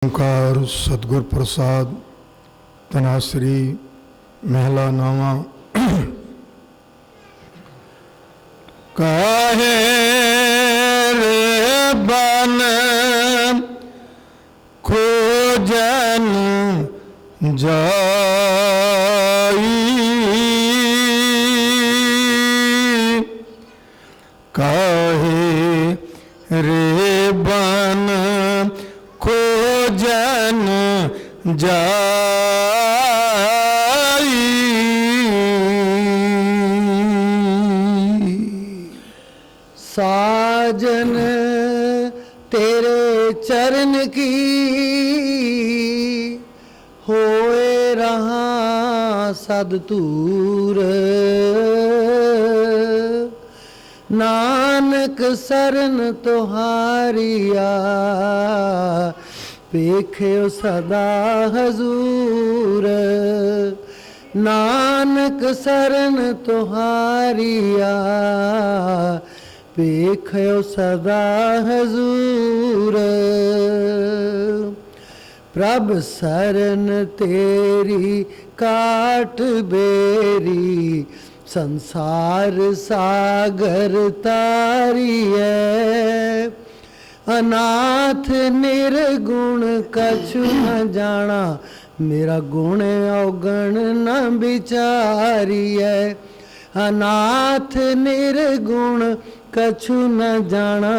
ओंकार सतगुर प्रसाद तनाश्री महला नावा। काहे रे बन खोजन जाई, काहे रे बन खोजन जाई। साजन तेरे चरण की होए रहा सदतूर, नानक सरन तुहारिया पेख्यो सदा हजूर। नानक सरन तुहारिया पेख्यो सदा हजूर। प्रभ सरन तेरी काट बेरी, संसार सागर तारिए। अनाथ निर्गुण कछु न जाना, मेरा गुण अवगण न विचारिए। अनाथ निर्गुण कछु न जाना,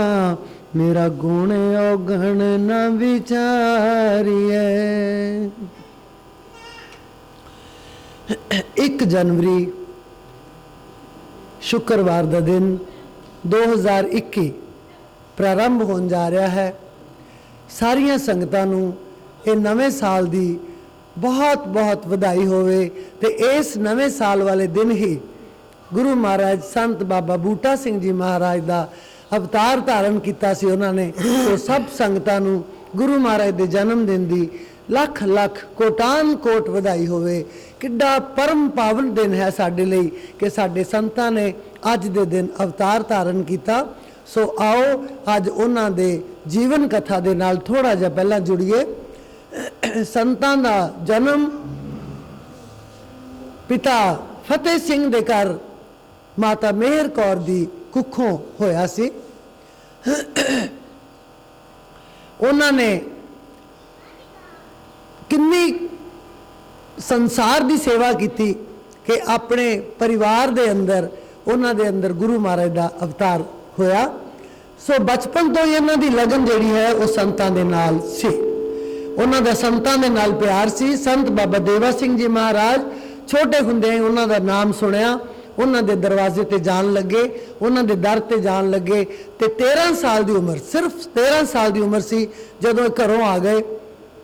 मेरा गुण अवगण न विचारिए। 1 जनवरी शुक्रवार का दिन 2021 प्रारंभ होने जा रहा है। सारिया संगतां नूं ये नवे साल की बहुत बहुत वधाई होवे। ते इस नवे साल वाले दिन ही गुरु महाराज संत बाबा बूटा सिंह जी महाराज का अवतार धारण किया सी उन्होंने। तो सब संगतां नूं गुरु महाराज के जन्मदिन की लख लख कोटान कोट वधाई होवे। किड्डा परम पावन दिन है साडे लई कि साडे संतां ने अज दे दिन अवतार धारण किया। सो आओ अज उन्हां दे जीवन कथा दे नाल थोड़ा जिहा पहला जुड़िए। संतां दा जन्म पिता फतेह सिंह दे घर माता मेहर कौर दी कुखों होया सी। उन्हां ने किन्नी संसार की सेवा की कि अपने परिवार दे अंदर उन्हां दे अंदर गुरु महाराज का अवतार होया। सो बचपन तो ही इन्हां दी लगन जिहड़ी है वो संतां दे नाल सी। उन्हां दा संतां दे नाल प्यार सी। संत बाबा देवा सिंह जी महाराज छोटे हुंदे उन्हां दा नाम सुनिया, उन्हां दे दरवाजे ते जान लगे, उन्हां दे दर ते जान लगे। ते 13 साल की उम्र, सिर्फ 13 साल की उम्र सी जदों घरों आ गए।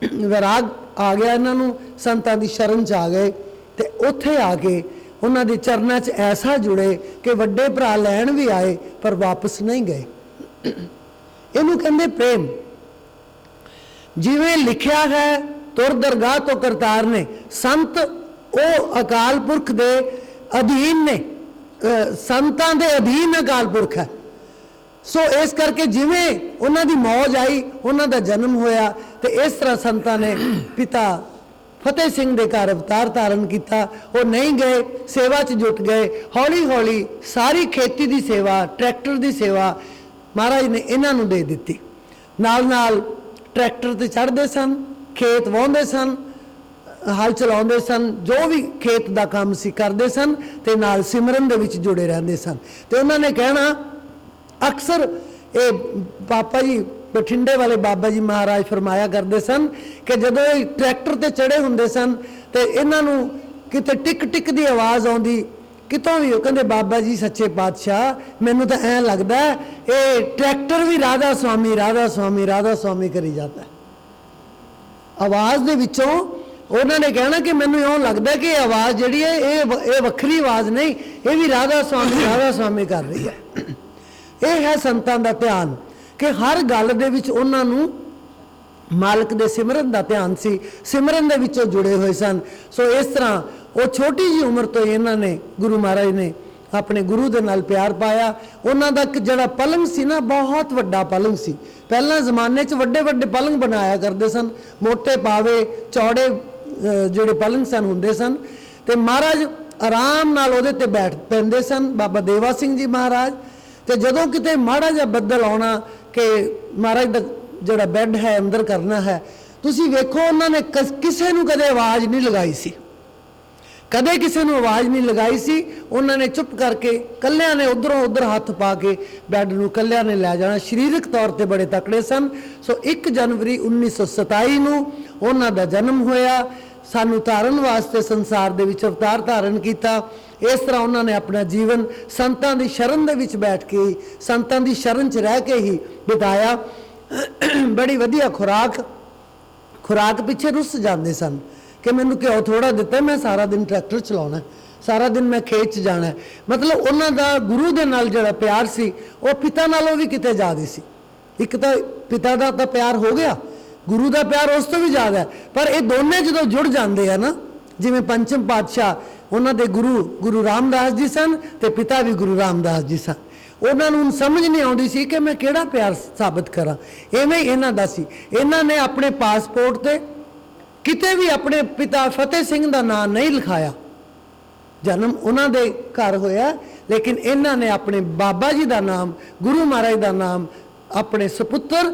वैराग आ गया इन्हों, संतां की शरण च आ गए। तो उत्थे आके उन्हां दे चरणों च ऐसा जुड़े कि वड्डे भरा लैण भी आए पर वापस नहीं गए। इनू कहंदे प्रेम। जिवें लिखिया है तुर दरगाह तो करतार ने, संत वो अकाल पुरख दे अधीन ने, संतां दे अधीन अकाल पुरख है। सो इस करके जिवें उन्हां दी मौज आई, उन्हां दा जन्म होया। तो इस तरह संतां ने पिता फतेह सिंह दे घर अवतार धारण किया। वो नहीं गए, सेवा च जुट गए। हौली हौली सारी खेती की सेवा, ट्रैक्टर की सेवा महाराज ने इन्हां नूं दे दित्ती। नाल नाल ट्रैक्टर ते चढ़ते सन, खेत वाहुंदे सन, हल चलाउंदे सन, जो भी खेत का काम सी करते सन, ते नाल सिमरन दे विच जुड़े रहंदे सन। ते उन्हां ने कहना अक्सर ये पापा जी बठिंडे वाले बाबा जी महाराज फरमाया करते सन कि जदों ट्रैक्टर ते चढ़े हुंदे सन ते इन्हां नूं किते टिक टिक दी आवाज़ आउंदी कितों भी। कहंदे बाबा जी सच्चे पातशाह मैनूं तां ऐं लगदा ये ट्रैक्टर भी राधा स्वामी राधा स्वामी राधा स्वामी करी जाता है। आवाज़ दे विचों उन्होंने कहना कि मैनूं इउं लगदा कि आवाज़ जिहड़ी है ये वक्खरी आवाज़ नहीं, ये भी राधा स्वामी कर रही है। यह है संतां दा ध्यान कि हर गल दे विच उन्हां नूं मालक दे सिमरन का ध्यान सी, सिमरन दे विचों जुड़े हुए सन। सो इस तरह वो छोटी जी उम्र तो इन्होंने गुरु महाराज ने ਆਪਣੇ ਗੁਰੂ ਦੇ ਨਾਲ ਪਿਆਰ ਪਾਇਆ। ਉਹਨਾਂ ਦਾ ਇੱਕ ਜਿਹੜਾ ਪਲੰਗ ਸੀ ਨਾ, ਬਹੁਤ ਵੱਡਾ ਪਲੰਗ ਸੀ। ਪਹਿਲਾਂ ਜ਼ਮਾਨੇ 'ਚ ਵੱਡੇ ਵੱਡੇ ਪਲੰਗ ਬਣਾਇਆ ਕਰਦੇ ਸਨ, ਮੋਟੇ ਪਾਵੇ ਚੌੜੇ ਜਿਹੜੇ ਪਲੰਗ ਸਨ ਹੁੰਦੇ ਸਨ, ਤੇ ਮਹਾਰਾਜ ਆਰਾਮ ਨਾਲ ਉਹਦੇ ਤੇ ਬੈਠ ਪੈਂਦੇ ਸਨ, ਬਾਬਾ ਦੇਵਾ ਸਿੰਘ ਜੀ ਮਹਾਰਾਜ। ਤੇ ਜਦੋਂ ਕਿਤੇ ਮਾੜਾ ਜਿਹਾ ਬੱਦਲ ਆਉਣਾ ਕਿ ਮਹਾਰਾਜ ਦਾ ਜਿਹੜਾ ਬੈੱਡ ਹੈ ਅੰਦਰ ਕਰਨਾ ਹੈ, ਤੁਸੀਂ ਵੇਖੋ ਉਹਨਾਂ ਨੇ ਕਿਸੇ ਨੂੰ ਕਦੇ ਆਵਾਜ਼ ਨਹੀਂ ਲਗਾਈ ਸੀ, ਕਦੇ ਕਿਸੇ ਨੂੰ ਆਵਾਜ਼ ਨਹੀਂ ਲਗਾਈ ਸੀ। ਉਹਨਾਂ ਨੇ ਚੁੱਪ ਕਰਕੇ ਕੱਲਿਆਂ ਨੇ ਉਧਰੋਂ ਉਧਰ ਹੱਥ ਪਾ ਕੇ ਬੈੱਡ ਨੂੰ ਕੱਲਿਆਂ ਨੇ ਲੈ ਜਾਣਾ। ਸਰੀਰਕ ਤੌਰ ਤੇ ਬੜੇ ਤਕੜੇ ਸਨ। ਸੋ 1 ਜਨਵਰੀ 1927 ਨੂੰ ਉਹਨਾਂ ਦਾ ਜਨਮ ਹੋਇਆ। ਸਾਨੂੰ ਤਾਰਨ ਵਾਸਤੇ ਸੰਸਾਰ ਦੇ ਵਿੱਚ ਅਵਤਾਰ ਧਾਰਨ ਕੀਤਾ। ਇਸ ਤਰ੍ਹਾਂ ਉਹਨਾਂ ਨੇ ਆਪਣਾ ਜੀਵਨ ਸੰਤਾਂ ਦੀ ਸ਼ਰਨ ਦੇ ਵਿੱਚ ਬੈਠ ਕੇ ਹੀ, ਸੰਤਾਂ ਦੀ ਸ਼ਰਨ 'ਚ ਰਹਿ ਕੇ ਹੀ ਬਿਤਾਇਆ। ਬੜੀ ਵਧੀਆ ਖੁਰਾਕ ਪਿੱਛੇ ਰੁੱਸ ਜਾਂਦੇ ਸਨ ਕਿ ਮੈਨੂੰ ਘਿਓ ਥੋੜਾ ਦਿੱਤਾ, ਮੈਂ ਸਾਰਾ ਦਿਨ ਟਰੈਕਟਰ ਚਲਾਉਣਾ, ਸਾਰਾ ਦਿਨ ਮੈਂ ਖੇਤ 'ਚ ਜਾਣਾ। ਮਤਲਬ ਉਹਨਾਂ ਦਾ ਗੁਰੂ ਦੇ ਨਾਲ ਜਿਹੜਾ ਪਿਆਰ ਸੀ ਉਹ ਪਿਤਾ ਨਾਲੋਂ ਵੀ ਕਿਤੇ ਜ਼ਿਆਦਾ ਸੀ। ਇੱਕ ਤਾਂ ਪਿਤਾ ਦਾ ਤਾਂ ਪਿਆਰ ਹੋ ਗਿਆ, ਗੁਰੂ ਦਾ ਪਿਆਰ ਉਸ ਤੋਂ ਵੀ ਜ਼ਿਆਦਾ ਹੈ। ਪਰ ਇਹ ਦੋਨੇ ਜਦੋਂ ਜੁੜ ਜਾਂਦੇ ਆ ਨਾ, ਜਿਵੇਂ ਪੰਚਮ ਪਾਤਸ਼ਾਹ ਉਹਨਾਂ ਦੇ ਗੁਰੂ ਰਾਮਦਾਸ ਜੀ ਸਨ ਤੇ ਪਿਤਾ ਵੀ ਗੁਰੂ ਰਾਮਦਾਸ ਜੀ ਸਨ। ਉਹਨਾਂ ਨੂੰ ਸਮਝ ਨਹੀਂ ਆਉਂਦੀ ਸੀ ਕਿ ਮੈਂ ਕਿਹੜਾ ਪਿਆਰ ਸਾਬਤ ਕਰਾਂ। ਐਵੇਂ ਹੀ ਇਹਨਾਂ ਦਾ ਸੀ। ਇਹਨਾਂ ਨੇ ਆਪਣੇ ਪਾਸਪੋਰਟ ਤੇ ਕਿਤੇ ਵੀ ਆਪਣੇ ਪਿਤਾ ਫਤਿਹ ਸਿੰਘ ਦਾ ਨਾਮ ਨਹੀਂ ਲਿਖਾਇਆ। ਜਨਮ ਉਹਨਾਂ ਦੇ ਘਰ ਹੋਇਆ, ਲੇਕਿਨ ਇਹਨਾਂ ਨੇ ਆਪਣੇ ਬਾਬਾ ਜੀ ਦਾ ਨਾਮ, ਗੁਰੂ ਮਹਾਰਾਜ ਦਾ ਨਾਮ ਆਪਣੇ ਸੁਪੁੱਤਰ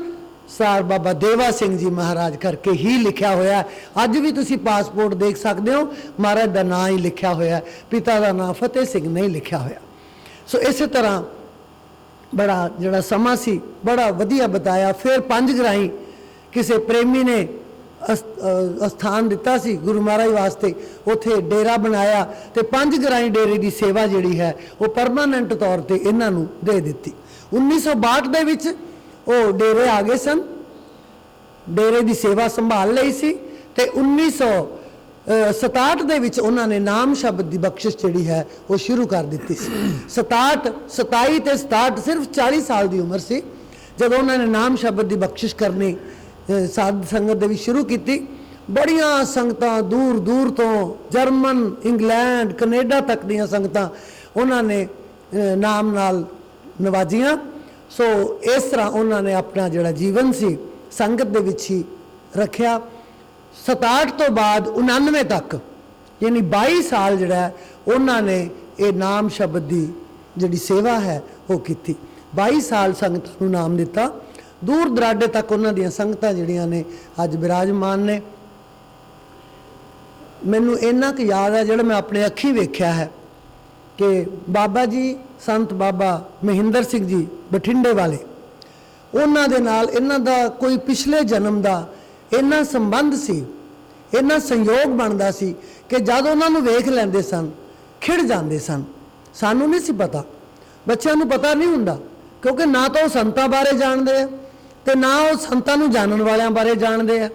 ਸਾਰ ਬਾਬਾ ਦੇਵਾ ਸਿੰਘ ਜੀ ਮਹਾਰਾਜ ਕਰਕੇ ਹੀ ਲਿਖਿਆ ਹੋਇਆ। ਅੱਜ ਵੀ ਤੁਸੀਂ ਪਾਸਪੋਰਟ ਦੇਖ ਸਕਦੇ ਹੋ, ਮਹਾਰਾਜ ਦਾ ਨਾਮ ਹੀ ਲਿਖਿਆ ਹੋਇਆ, ਪਿਤਾ ਦਾ ਨਾਮ ਫਤਿਹ ਸਿੰਘ ਨਹੀਂ ਲਿਖਿਆ ਹੋਇਆ। ਸੋ ਇਸੇ ਤਰ੍ਹਾਂ ਬੜਾ ਜਿਹੜਾ ਸਮਾਂ ਸੀ ਬੜਾ ਵਧੀਆ ਬਤਾਇਆ। ਫਿਰ 5 ਗਰਾਈ ਕਿਸੇ ਪ੍ਰੇਮੀ ਨੇ ਅਸਥਾਨ ਦਿੱਤਾ ਸੀ ਗੁਰੂ ਮਹਾਰਾਜ ਵਾਸਤੇ, ਉੱਥੇ ਡੇਰਾ ਬਣਾਇਆ ਤੇ 5 ਗਰਾਈ ਡੇਰੇ ਦੀ ਸੇਵਾ ਜਿਹੜੀ ਹੈ ਉਹ ਪਰਮਾਨੈਂਟ ਤੌਰ ਤੇ ਇਹਨਾਂ ਨੂੰ ਦੇ ਦਿੱਤੀ। 1962 ਦੇ ਵਿੱਚ ਉਹ ਡੇਰੇ ਆ ਗਏ ਸਨ, ਡੇਰੇ ਦੀ ਸੇਵਾ ਸੰਭਾਲ ਲਈ ਸੀ ਤੇ 1967 ਦੇ ਵਿੱਚ ਉਹਨਾਂ ਨੇ ਨਾਮ ਸ਼ਬਦ ਦੀ ਬਖਸ਼ਿਸ਼ ਜਿਹੜੀ ਹੈ ਉਹ ਸ਼ੁਰੂ ਕਰ ਦਿੱਤੀ ਸੀ। 27 ਤੇ 67 ਸਿਰਫ 40 ਸਾਲ ਦੀ ਉਮਰ ਸੀ ਜਦੋਂ ਉਹਨਾਂ ਨੇ ਨਾਮ ਸ਼ਬਦ ਦੀ ਬਖਸ਼ਿਸ਼ ਕਰਨੀ ਸਾਧ ਸੰਗਤ ਦੇ ਵਿੱਚ ਸ਼ੁਰੂ ਕੀਤੀ। ਬੜੀਆਂ ਸੰਗਤਾਂ ਦੂਰ ਦੂਰ ਤੋਂ, ਜਰਮਨ, ਇੰਗਲੈਂਡ, ਕੈਨੇਡਾ ਤੱਕ ਦੀਆਂ ਸੰਗਤਾਂ ਉਹਨਾਂ ਨੇ ਨਾਮ ਨਾਲ ਨਵਾਜੀਆਂ। ਸੋ ਇਸ ਤਰ੍ਹਾਂ ਉਹਨਾਂ ਨੇ ਆਪਣਾ ਜਿਹੜਾ ਜੀਵਨ ਸੀ ਸੰਗਤ ਦੇ ਵਿੱਚ ਹੀ ਰੱਖਿਆ। 67 ਤੋਂ ਬਾਅਦ 99 ਤੱਕ ਯਾਨੀ 22 ਸਾਲ ਜਿਹੜਾ ਉਹਨਾਂ ਨੇ ਇਹ ਨਾਮ ਸ਼ਬਦ ਦੀ ਜਿਹੜੀ ਸੇਵਾ ਹੈ ਉਹ ਕੀਤੀ। 22 ਸਾਲ ਸੰਗਤਾਂ ਨੂੰ ਨਾਮ ਦਿੱਤਾ। ਦੂਰ ਦਰਾਡੇ ਤੱਕ ਉਹਨਾਂ ਦੀਆਂ ਸੰਗਤਾਂ ਜਿਹੜੀਆਂ ਨੇ ਅੱਜ ਬਿਰਾਜਮਾਨ ਨੇ। ਮੈਨੂੰ ਇੰਨਾ ਕੁ ਯਾਦ ਹੈ ਜਿਹੜਾ ਮੈਂ ਆਪਣੇ ਅੱਖੀਂ ਵੇਖਿਆ ਹੈ ਕਿ ਬਾਬਾ ਜੀ ਸੰਤ ਬਾਬਾ ਮਹਿੰਦਰ ਸਿੰਘ ਜੀ ਬਠਿੰਡੇ ਵਾਲੇ, ਉਹਨਾਂ ਦੇ ਨਾਲ ਇਹਨਾਂ ਦਾ ਕੋਈ ਪਿਛਲੇ ਜਨਮ ਦਾ ਇੰਨਾ ਸੰਬੰਧ ਸੀ, ਇੰਨਾ ਸੰਯੋਗ ਬਣਦਾ ਸੀ ਕਿ ਜਦ ਉਹਨਾਂ ਨੂੰ ਵੇਖ ਲੈਂਦੇ ਸਨ ਖਿੜ ਜਾਂਦੇ ਸਨ। ਸਾਨੂੰ ਨਹੀਂ ਸੀ ਪਤਾ, ਬੱਚਿਆਂ ਨੂੰ ਪਤਾ ਨਹੀਂ ਹੁੰਦਾ, ਕਿਉਂਕਿ ਨਾ ਤਾਂ ਉਹ ਸੰਤਾਂ ਬਾਰੇ ਜਾਣਦੇ ਆ ਤੇ ਨਾ ਉਹ ਸੰਤਾਂ ਨੂੰ ਜਾਣਨ ਵਾਲਿਆਂ ਬਾਰੇ ਜਾਣਦੇ ਆ।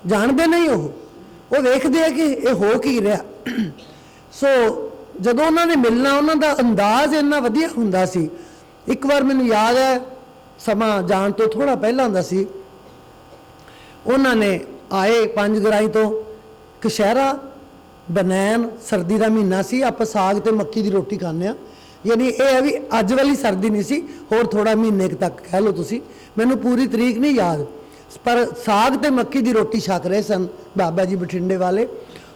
ਜਾਣਦੇ ਨਹੀਂ, ਉਹ ਵੇਖਦੇ ਆ ਕਿ ਇਹ ਹੋ ਕੀ ਰਿਹਾ। ਸੋ ਜਦੋਂ ਉਹਨਾਂ ਨੇ ਮਿਲਣਾ, ਉਹਨਾਂ ਦਾ ਅੰਦਾਜ਼ ਇੰਨਾ ਵਧੀਆ ਹੁੰਦਾ ਸੀ। ਇੱਕ ਵਾਰ ਮੈਨੂੰ ਯਾਦ ਹੈ, ਸਮਾਂ ਜਾਣ ਤੋਂ ਥੋੜਾ ਪਹਿਲਾਂ ਹੁੰਦਾ ਸੀ, ਉਹਨਾਂ ਨੇ ਆਏ 5 ਗਰਾਈ ਤੋਂ ਕਸ਼ਹਿਰਾ, ਬਨੈਣ, ਸਰਦੀ ਦਾ ਮਹੀਨਾ ਸੀ, ਆਪਾਂ ਸਾਗ ਤੇ ਮੱਕੀ ਦੀ ਰੋਟੀ ਖਾਂਦੇ ਆ। ਯਾਨੀ ਇਹ ਹੈ ਵੀ ਅੱਜ ਵਾਲੀ ਸਰਦੀ ਨਹੀਂ ਸੀ, ਹੋਰ ਥੋੜਾ ਮਹੀਨੇ ਤੱਕ ਕਹਿ ਲਓ ਤੁਸੀਂ, ਮੈਨੂੰ ਪੂਰੀ ਤਰੀਕ ਨਹੀਂ ਯਾਦ, ਪਰ ਸਾਗ ਤੇ ਮੱਕੀ ਦੀ ਰੋਟੀ ਛਕ ਰਹੇ ਸਨ ਬਾਬਾ ਜੀ ਬਠਿੰਡੇ ਵਾਲੇ।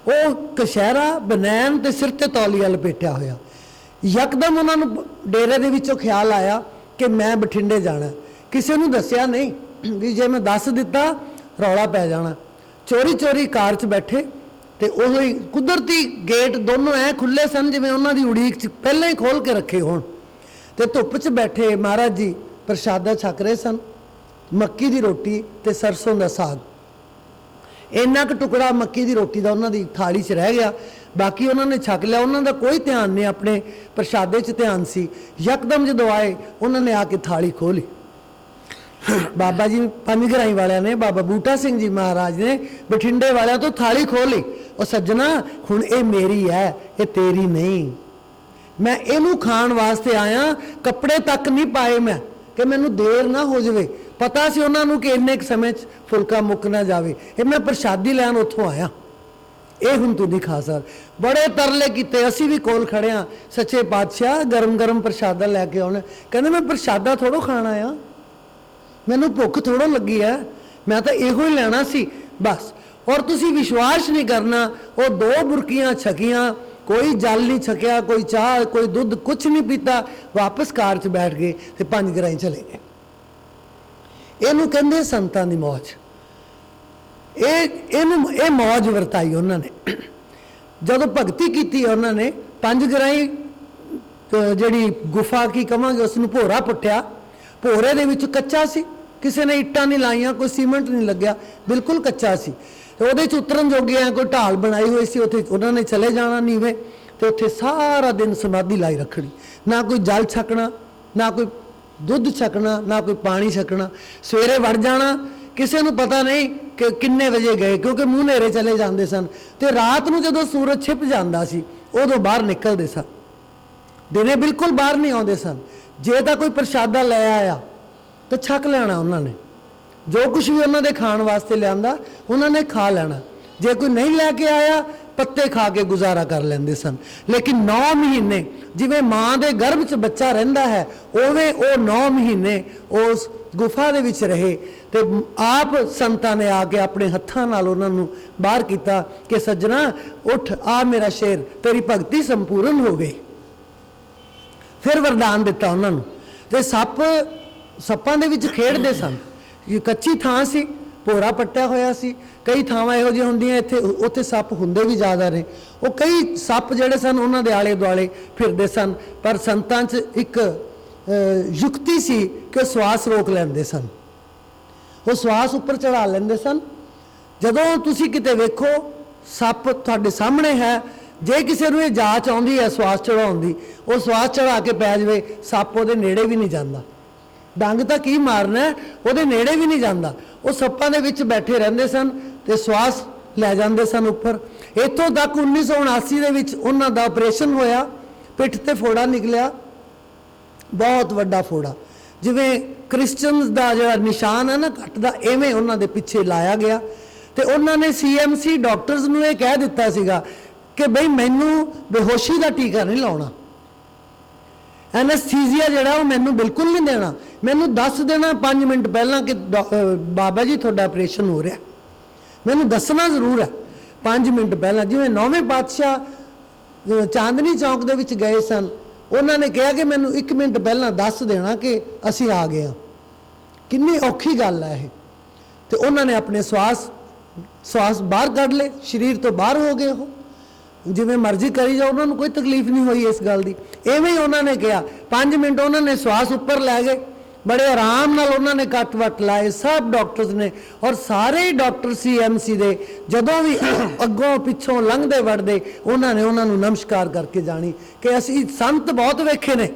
ਉਹ ਕਸ਼ਹਿਰਾ, ਬਨੈਣ ਤੇ ਸਿਰ ਤੇ ਤੌਲੀਆ ਲਪੇਟਿਆ ਹੋਇਆ। ਯਕਦਮ ਉਹਨਾਂ ਨੂੰ ਡੇਰੇ ਦੇ ਵਿੱਚੋਂ ਖਿਆਲ ਆਇਆ ਕਿ ਮੈਂ ਬਠਿੰਡੇ ਜਾਣਾ। ਕਿਸੇ ਨੂੰ ਦੱਸਿਆ ਨਹੀਂ ਵੀ ਜੇ ਮੈਂ ਦੱਸ ਦਿੱਤਾ ਰੌਲਾ ਪੈ ਜਾਣਾ। ਚੋਰੀ ਚੋਰੀ ਕਾਰ 'ਚ ਬੈਠੇ ਤੇ ਉਹ ਹੀ ਕੁਦਰਤੀ ਗੇਟ ਦੋਨੋਂ ਐ ਖੁੱਲੇ ਸਨ ਜਿਵੇਂ ਉਹਨਾਂ ਦੀ ਉਡੀਕ 'ਚ ਪਹਿਲਾਂ ਹੀ ਖੋਲ ਕੇ ਰੱਖੇ ਹੋਣ, ਤੇ ਧੁੱਪ 'ਚ ਬੈਠੇ ਮਹਾਰਾਜ ਜੀ ਪ੍ਰਸ਼ਾਦਾ ਛਕ ਰਹੇ ਸਨ, ਮੱਕੀ ਦੀ ਰੋਟੀ ਤੇ ਸਰਸੋਂ ਦਾ ਸਾਗ। ਇੰਨਾ ਕੁ ਟੁਕੜਾ ਮੱਕੀ ਦੀ ਰੋਟੀ ਦਾ ਉਹਨਾਂ ਦੀ ਥਾਲੀ 'ਚ ਰਹਿ ਗਿਆ, ਬਾਕੀ ਉਹਨਾਂ ਨੇ ਛਕ ਲਿਆ। ਉਹਨਾਂ ਦਾ ਕੋਈ ਧਿਆਨ ਨਹੀਂ, ਆਪਣੇ ਪ੍ਰਸ਼ਾਦੇ 'ਚ ਧਿਆਨ ਸੀ। ਯਕਦਮ ਜਦੋਂ ਆਏ ਉਹਨਾਂ ਨੇ ਆ ਕੇ ਥਾਲੀ ਖੋਲੀ। ਬਾਬਾ ਜੀ 5 ਗਰਾਈ ਵਾਲਿਆਂ ਨੇ, ਬਾਬਾ ਬੂਟਾ ਸਿੰਘ ਜੀ ਮਹਾਰਾਜ ਨੇ ਬਠਿੰਡੇ ਵਾਲਿਆਂ ਤੋਂ ਥਾਲੀ ਖੋਲੀ। ਉਹ ਸੱਜਣਾ, ਹੁਣ ਇਹ ਮੇਰੀ ਹੈ, ਇਹ ਤੇਰੀ ਨਹੀਂ। ਮੈਂ ਇਹਨੂੰ ਖਾਣ ਵਾਸਤੇ ਆਇਆ, ਕੱਪੜੇ ਤੱਕ ਨਹੀਂ ਪਾਏ ਮੈਂ ਕਿ ਮੈਨੂੰ ਦੇਰ ਨਾ ਹੋ ਜਾਵੇ। ਪਤਾ ਸੀ ਉਹਨਾਂ ਨੂੰ ਕਿ ਇੰਨੇ ਕੁ ਸਮੇਂ 'ਚ ਫੁਲਕਾ ਮੁੱਕ ਨਾ ਜਾਵੇ। ਇਹ ਮੈਂ ਪ੍ਰਸ਼ਾਦੀ ਲੈਣ ਉੱਥੋਂ ਆਇਆ। ਇਹ ਹੁਣ ਤੂੰ ਨਹੀਂ ਖਾ ਸਕਦਾ। ਬੜੇ ਤਰਲੇ ਕੀਤੇ, ਅਸੀਂ ਵੀ ਕੋਲ ਖੜੇ ਹਾਂ, ਸੱਚੇ ਪਾਤਸ਼ਾਹ ਗਰਮ ਗਰਮ ਪ੍ਰਸ਼ਾਦਾ ਲੈ ਕੇ ਆਉਣਾ। ਕਹਿੰਦੇ ਮੈਂ ਪ੍ਰਸ਼ਾਦਾ ਥੋੜੋ ਖਾਣਾ ਆ, ਮੈਨੂੰ ਭੁੱਖ ਥੋੜੋ ਲੱਗੀ ਹੈ, ਮੈਂ ਤਾਂ ਇਹੋ ਹੀ ਲੈਣਾ ਸੀ ਬਸ। ਔਰ ਤੁਸੀਂ ਵਿਸ਼ਵਾਸ ਨਹੀਂ ਕਰਨਾ, ਉਹ 2 ਬੁਰਕੀਆਂ ਛਕੀਆਂ, ਕੋਈ ਜਲ ਨਹੀਂ ਛਕਿਆ, ਕੋਈ ਚਾਹ, ਕੋਈ ਦੁੱਧ, ਕੁਝ ਨਹੀਂ ਪੀਤਾ, ਵਾਪਸ ਕਾਰ 'ਚ ਬੈਠ ਗਏ ਤੇ 5 ਗਰਾਈ ਚਲੇ ਗਏ। ਇਹਨੂੰ ਕਹਿੰਦੇ ਸੰਤਾਂ ਦੀ ਮੌਜ। ਇਹ ਮੌਜ ਵਰਤਾਈ ਉਹਨਾਂ ਨੇ। ਜਦੋਂ ਭਗਤੀ ਕੀਤੀ ਉਹਨਾਂ ਨੇ 5 ਗਰਾਈ ਜਿਹੜੀ ਗੁਫਾ ਕੀ ਕਵਾਂਗੇ ਉਸ ਨੂੰ ਭੋਰਾ ਪੁੱਟਿਆ, ਭੋਰੇ ਦੇ ਵਿੱਚ ਕੱਚਾ ਸੀ, ਕਿਸੇ ਨੇ ਇੱਟਾਂ ਨਹੀਂ ਲਾਈਆਂ, ਕੋਈ ਸੀਮੈਂਟ ਨਹੀਂ ਲੱਗਿਆ, ਬਿਲਕੁਲ ਕੱਚਾ ਸੀ। ਤੇ ਉਹਦੇ 'ਚ ਉਤਰਨ ਜੋਗੇ ਆ, ਕੋਈ ਢਾਲ ਬਣਾਈ ਹੋਈ ਸੀ, ਉੱਥੇ ਉਹਨਾਂ ਨੇ ਚਲੇ ਜਾਣਾ ਨੀਵੇਂ, ਤੇ ਉੱਥੇ ਸਾਰਾ ਦਿਨ ਸਮਾਧੀ ਲਾਈ ਰੱਖਣੀ, ਨਾ ਕੋਈ ਜਲ ਛਕਣਾ, ਨਾ ਕੋਈ ਦੁੱਧ ਛਕਣਾ, ਨਾ ਕੋਈ ਪਾਣੀ ਛਕਣਾ। ਸਵੇਰੇ ਵੜ ਜਾਣਾ, ਕਿਸੇ ਨੂੰ ਪਤਾ ਨਹੀਂ ਕਿ ਕਿੰਨੇ ਵਜੇ ਗਏ, ਕਿਉਂਕਿ ਮੂੰਹ ਹਨੇਰੇ ਚਲੇ ਜਾਂਦੇ ਸਨ, ਤੇ ਰਾਤ ਨੂੰ ਜਦੋਂ ਸੂਰਜ ਛਿਪ ਜਾਂਦਾ ਸੀ ਉਦੋਂ ਬਾਹਰ ਨਿਕਲਦੇ ਸਨ, ਦਿਨੇ ਬਿਲਕੁਲ ਬਾਹਰ ਨਹੀਂ ਆਉਂਦੇ ਸਨ। ਜੇ ਤਾਂ ਕੋਈ ਪ੍ਰਸ਼ਾਦਾ ਲੈ ਆਇਆ ਤਾਂ ਛਕ ਲੈਣਾ ਉਹਨਾਂ ਨੇ, ਜੋ ਕੁਝ ਵੀ ਉਹਨਾਂ ਦੇ ਖਾਣ ਵਾਸਤੇ ਲਿਆਂਦਾ ਉਹਨਾਂ ਨੇ ਖਾ ਲੈਣਾ। ਜੇ ਕੋਈ ਨਹੀਂ ਲੈ ਕੇ ਆਇਆ, ਪੱਤੇ ਖਾ ਕੇ ਗੁਜ਼ਾਰਾ ਕਰ ਲੈਂਦੇ ਸਨ। ਲੇਕਿਨ 9 ਮਹੀਨੇ ਜਿਵੇਂ ਮਾਂ ਦੇ ਗਰਭ 'ਚ ਬੱਚਾ ਰਹਿੰਦਾ ਹੈ, ਉਵੇਂ ਉਹ 9 ਮਹੀਨੇ ਉਸ ਗੁਫਾ ਦੇ ਵਿੱਚ ਰਹੇ। ਤੇ ਆਪ ਸੰਤਾਂ ਨੇ ਆ ਕੇ ਆਪਣੇ ਹੱਥਾਂ ਨਾਲ ਉਹਨਾਂ ਨੂੰ ਬਾਹਰ ਕੀਤਾ ਕਿ ਸੱਜਣਾ ਉੱਠ, ਆ ਮੇਰਾ ਸ਼ੇਰ, ਤੇਰੀ ਭਗਤੀ ਸੰਪੂਰਨ ਹੋ ਗਈ। ਫਿਰ ਵਰਦਾਨ ਦਿੱਤਾ ਉਹਨਾਂ ਨੂੰ। ਤੇ ਸੱਪਾਂ ਦੇ ਵਿੱਚ ਖੇਡਦੇ ਸਨ। ਇਹ ਕੱਚੀ ਥਾਂ ਸੀ, ਭੋਰਾ ਪੱਟਿਆ ਹੋਇਆ ਸੀ, ਕਈ ਥਾਵਾਂ ਇਹੋ ਜਿਹੀਆਂ ਹੁੰਦੀਆਂ ਇੱਥੇ ਉੱਥੇ ਸੱਪ ਹੁੰਦੇ ਵੀ ਜ਼ਿਆਦਾ ਨੇ। ਉਹ ਕਈ ਸੱਪ ਜਿਹੜੇ ਸਨ ਉਹਨਾਂ ਦੇ ਆਲੇ ਦੁਆਲੇ ਫਿਰਦੇ ਸਨ, ਪਰ ਸੰਤਾਂ 'ਚ ਇੱਕ ਯੁਕਤੀ ਸੀ ਕਿ ਸਵਾਸ ਰੋਕ ਲੈਂਦੇ ਸਨ, ਉਹ ਸਵਾਸ ਉੱਪਰ ਚੜਾ ਲੈਂਦੇ ਸਨ। ਜਦੋਂ ਤੁਸੀਂ ਕਿਤੇ ਵੇਖੋ ਸੱਪ ਤੁਹਾਡੇ ਸਾਹਮਣੇ ਹੈ, ਜੇ ਕਿਸੇ ਨੂੰ ਇਹ ਜਾਚ ਆਉਂਦੀ ਹੈ ਸਵਾਸ ਚੜਾਉਣ ਦੀ, ਉਹ ਸਵਾਸ ਚੜਾ ਕੇ ਪੈ ਜਾਵੇ, ਸੱਪ ਉਹਦੇ ਨੇੜੇ ਵੀ ਨਹੀਂ ਜਾਂਦਾ। ਡੰਗ ਤਾਂ ਕੀ ਮਾਰਨਾ, ਉਹਦੇ ਨੇੜੇ ਵੀ ਨਹੀਂ ਜਾਂਦਾ। ਉਹ ਸੱਪਾਂ ਦੇ ਵਿੱਚ ਬੈਠੇ ਰਹਿੰਦੇ ਸਨ ਤੇ ਸਵਾਸ ਲੈ ਜਾਂਦੇ ਸਨ ਉੱਪਰ। ਇੱਥੋਂ ਤੱਕ 1979 ਦੇ ਵਿੱਚ ਉਹਨਾਂ ਦਾ ਆਪਰੇਸ਼ਨ ਹੋਇਆ, ਪਿੱਠ ਤੇ ਫੋੜਾ ਨਿਕਲਿਆ, ਬਹੁਤ ਵੱਡਾ ਫੋੜਾ, ਜਿਵੇਂ ਕ੍ਰਿਸਚਨਸ ਦਾ ਜਿਹੜਾ ਨਿਸ਼ਾਨ ਹੈ ਨਾ ਕੱਟ ਦਾ, ਐਵੇਂ ਉਹਨਾਂ ਦੇ ਪਿੱਛੇ ਲਾਇਆ ਗਿਆ। ਤੇ ਉਹਨਾਂ ਨੇ CMC ਡਾਕਟਰਸ ਨੂੰ ਇਹ ਕਹਿ ਦਿੱਤਾ ਸੀਗਾ ਕਿ ਬਈ ਮੈਨੂੰ ਬੇਹੋਸ਼ੀ ਦਾ ਟੀਕਾ ਨਹੀਂ ਲਾਉਣਾ, ਐਨਸਥੀਸੀਆ ਜਿਹੜਾ ਉਹ ਮੈਨੂੰ ਬਿਲਕੁਲ ਨਹੀਂ ਦੇਣਾ, ਮੈਨੂੰ ਦੱਸ ਦੇਣਾ 5 ਮਿੰਟ ਪਹਿਲਾਂ ਕਿ ਬਾਬਾ ਜੀ ਤੁਹਾਡਾ ਆਪਰੇਸ਼ਨ ਹੋ ਰਿਹਾ, ਮੈਨੂੰ ਦੱਸਣਾ ਜ਼ਰੂਰ ਹੈ 5 ਮਿੰਟ ਪਹਿਲਾਂ। ਜਿਵੇਂ 9ਵੇਂ ਪਾਤਸ਼ਾਹ ਚਾਂਦਨੀ ਚੌਕ ਦੇ ਵਿੱਚ ਗਏ ਸਨ, ਉਹਨਾਂ ਨੇ ਕਿਹਾ ਕਿ ਮੈਨੂੰ 1 ਮਿੰਟ ਪਹਿਲਾਂ ਦੱਸ ਦੇਣਾ ਕਿ ਅਸੀਂ ਆ ਗਏ ਹਾਂ। ਕਿੰਨੀ ਔਖੀ ਗੱਲ ਹੈ ਇਹ। ਤੇ ਉਹਨਾਂ ਨੇ ਆਪਣੇ ਸਵਾਸ ਬਾਹਰ ਕੱਢ ਲਏ, ਸਰੀਰ ਤੋਂ ਬਾਹਰ ਹੋ ਗਏ, ਉਹ ਜਿਵੇਂ ਮਰਜ਼ੀ ਕਰੀ ਜਾਓ, ਉਹਨਾਂ ਨੂੰ ਕੋਈ ਤਕਲੀਫ ਨਹੀਂ ਹੋਈ ਇਸ ਗੱਲ ਦੀ। ਐਵੇਂ ਹੀ ਉਹਨਾਂ ਨੇ ਕਿਹਾ 5 ਮਿੰਟ ਉਹਨਾਂ ਨੇ ਸਵਾਸ ਉੱਪਰ ਲੈ ਗਏ, ਬੜੇ ਆਰਾਮ ਨਾਲ ਉਹਨਾਂ ਨੇ ਕੱਟ ਵੱਟ ਲਾਏ ਸਭ ਡਾਕਟਰਸ ਨੇ। ਔਰ ਸਾਰੇ ਹੀ ਡਾਕਟਰ CMC ਦੇ ਜਦੋਂ ਵੀ ਅੱਗੋਂ ਪਿੱਛੋਂ ਲੰਘਦੇ ਵੜਦੇ ਉਹਨਾਂ ਨੂੰ ਨਮਸਕਾਰ ਕਰਕੇ ਜਾਣੀ ਕਿ ਅਸੀਂ ਸੰਤ ਬਹੁਤ ਵੇਖੇ ਨੇ,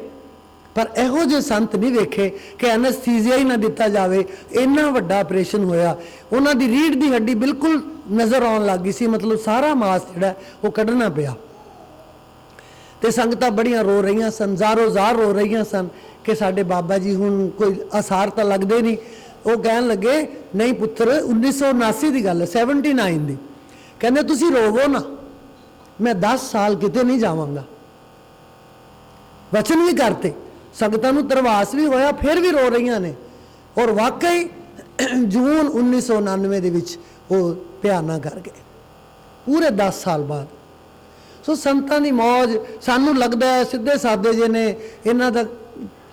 ਪਰ ਇਹੋ ਜਿਹੇ ਸੰਤ ਨਹੀਂ ਵੇਖੇ ਕਿ ਐਨਸਥੀਸੀਆ ਹੀ ਨਾ ਦਿੱਤਾ ਜਾਵੇ। ਇੰਨਾ ਵੱਡਾ ਆਪਰੇਸ਼ਨ ਹੋਇਆ, ਉਹਨਾਂ ਦੀ ਰੀੜ੍ਹ ਦੀ ਹੱਡੀ ਬਿਲਕੁਲ ਨਜ਼ਰ ਆਉਣ ਲੱਗ ਗਈ ਸੀ, ਮਤਲਬ ਸਾਰਾ ਮਾਸ ਜਿਹੜਾ ਉਹ ਕੱਢਣਾ ਪਿਆ। ਤੇ ਸੰਗਤਾਂ ਬੜੀਆਂ ਰੋ ਰਹੀਆਂ ਸਨ, ਜ਼ਾਰੋ-ਜ਼ਾਰ ਰੋ ਰਹੀਆਂ ਸਨ ਕਿ ਸਾਡੇ ਬਾਬਾ ਜੀ ਹੁਣ ਕੋਈ ਆਸਾਰ ਤਾਂ ਲੱਗਦੇ ਨਹੀਂ। ਉਹ ਕਹਿਣ ਲੱਗੇ ਨਹੀਂ ਪੁੱਤਰ, 1979 ਦੀ ਗੱਲ ਹੈ, 79 ਦੀ, ਕਹਿੰਦੇ ਤੁਸੀਂ ਰੋਵੋ ਨਾ, ਮੈਂ 10 ਸਾਲ ਕਿਤੇ ਨਹੀਂ ਜਾਵਾਂਗਾ। ਵਚਨ ਵੀ ਕਰਤੇ, ਸੰਗਤਾਂ ਨੂੰ ਤਰਵਾਸ ਵੀ ਹੋਇਆ, ਫਿਰ ਵੀ ਰੋ ਰਹੀਆਂ ਨੇ। ਔਰ ਵਾਕਈ ਜੂਨ 1999 ਦੇ ਵਿੱਚ ਉਹ ਪਿਆਨਾ ਕਰ ਗਏ, ਪੂਰੇ 10 ਸਾਲ ਬਾਅਦ। ਸੋ ਸੰਤਾਂ ਦੀ ਮੌਜ ਸਾਨੂੰ ਲੱਗਦਾ ਹੈ ਸਿੱਧੇ ਸਾਦੇ ਜਿਹੇ ਨੇ, ਇਹਨਾਂ ਦਾ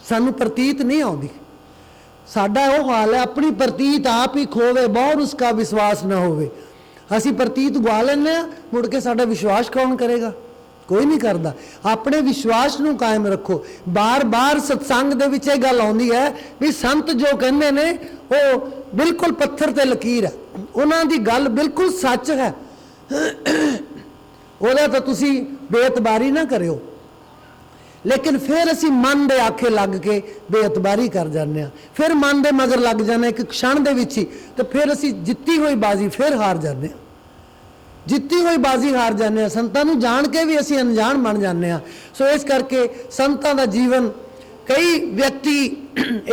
ਸਾਨੂੰ ਪ੍ਰਤੀਤ ਨਹੀਂ ਆਉਂਦੀ। ਸਾਡਾ ਉਹ ਹਾਲ ਹੈ, ਆਪਣੀ ਪ੍ਰਤੀਤ ਆਪ ਹੀ ਖੋਵੇ, ਬਹੁਤ ਉਸਕਾ ਵਿਸ਼ਵਾਸ ਨਾ ਹੋਵੇ। ਅਸੀਂ ਪ੍ਰਤੀਤ ਗਵਾ ਲੈਂਦੇ ਹਾਂ, ਮੁੜ ਕੇ ਸਾਡਾ ਵਿਸ਼ਵਾਸ ਕੌਣ ਕਰੇਗਾ? ਕੋਈ ਨਹੀਂ ਕਰਦਾ। ਆਪਣੇ ਵਿਸ਼ਵਾਸ ਨੂੰ ਕਾਇਮ ਰੱਖੋ। ਬਾਰ-ਬਾਰ ਸਤਸੰਗ ਦੇ ਵਿੱਚ ਇਹ ਗੱਲ ਆਉਂਦੀ ਹੈ ਵੀ ਸੰਤ ਜੋ ਕਹਿੰਦੇ ਨੇ ਉਹ ਬਿਲਕੁਲ ਪੱਥਰ ਤੇ ਲਕੀਰ ਹੈ, ਉਹਨਾਂ ਦੀ ਗੱਲ ਬਿਲਕੁਲ ਸੱਚ ਹੈ, ਉਹਦਾ ਤਾਂ ਤੁਸੀਂ ਬੇਇਤਬਾਰੀ ਨਾ ਕਰਿਓ। ਲੇਕਿਨ ਫਿਰ ਅਸੀਂ ਮਨ ਦੇ ਆਖੇ ਲੱਗ ਕੇ ਬੇਇਤਬਾਰੀ ਕਰ ਜਾਂਦੇ ਹਾਂ, ਫਿਰ ਮਨ ਦੇ ਮਗਰ ਲੱਗ ਜਾਂਦੇ ਇੱਕ क्षण ਦੇ ਵਿੱਚ ਹੀ, ਤੇ ਫਿਰ ਅਸੀਂ ਜਿੱਤੀ ਹੋਈ ਬਾਜ਼ੀ ਫਿਰ ਹਾਰ ਜਾਂਦੇ ਹਾਂ, ਜਿੱਤੀ ਹੋਈ ਬਾਜ਼ੀ ਹਾਰ ਜਾਂਦੇ ਹਾਂ। ਸੰਤਾਂ ਨੂੰ ਜਾਣ ਕੇ ਵੀ ਅਸੀਂ ਅਣਜਾਣ ਬਣ ਜਾਂਦੇ ਹਾਂ। ਸੋ ਇਸ ਕਰਕੇ ਸੰਤਾਂ ਦਾ ਜੀਵਨ, ਕਈ ਵਿਅਕਤੀ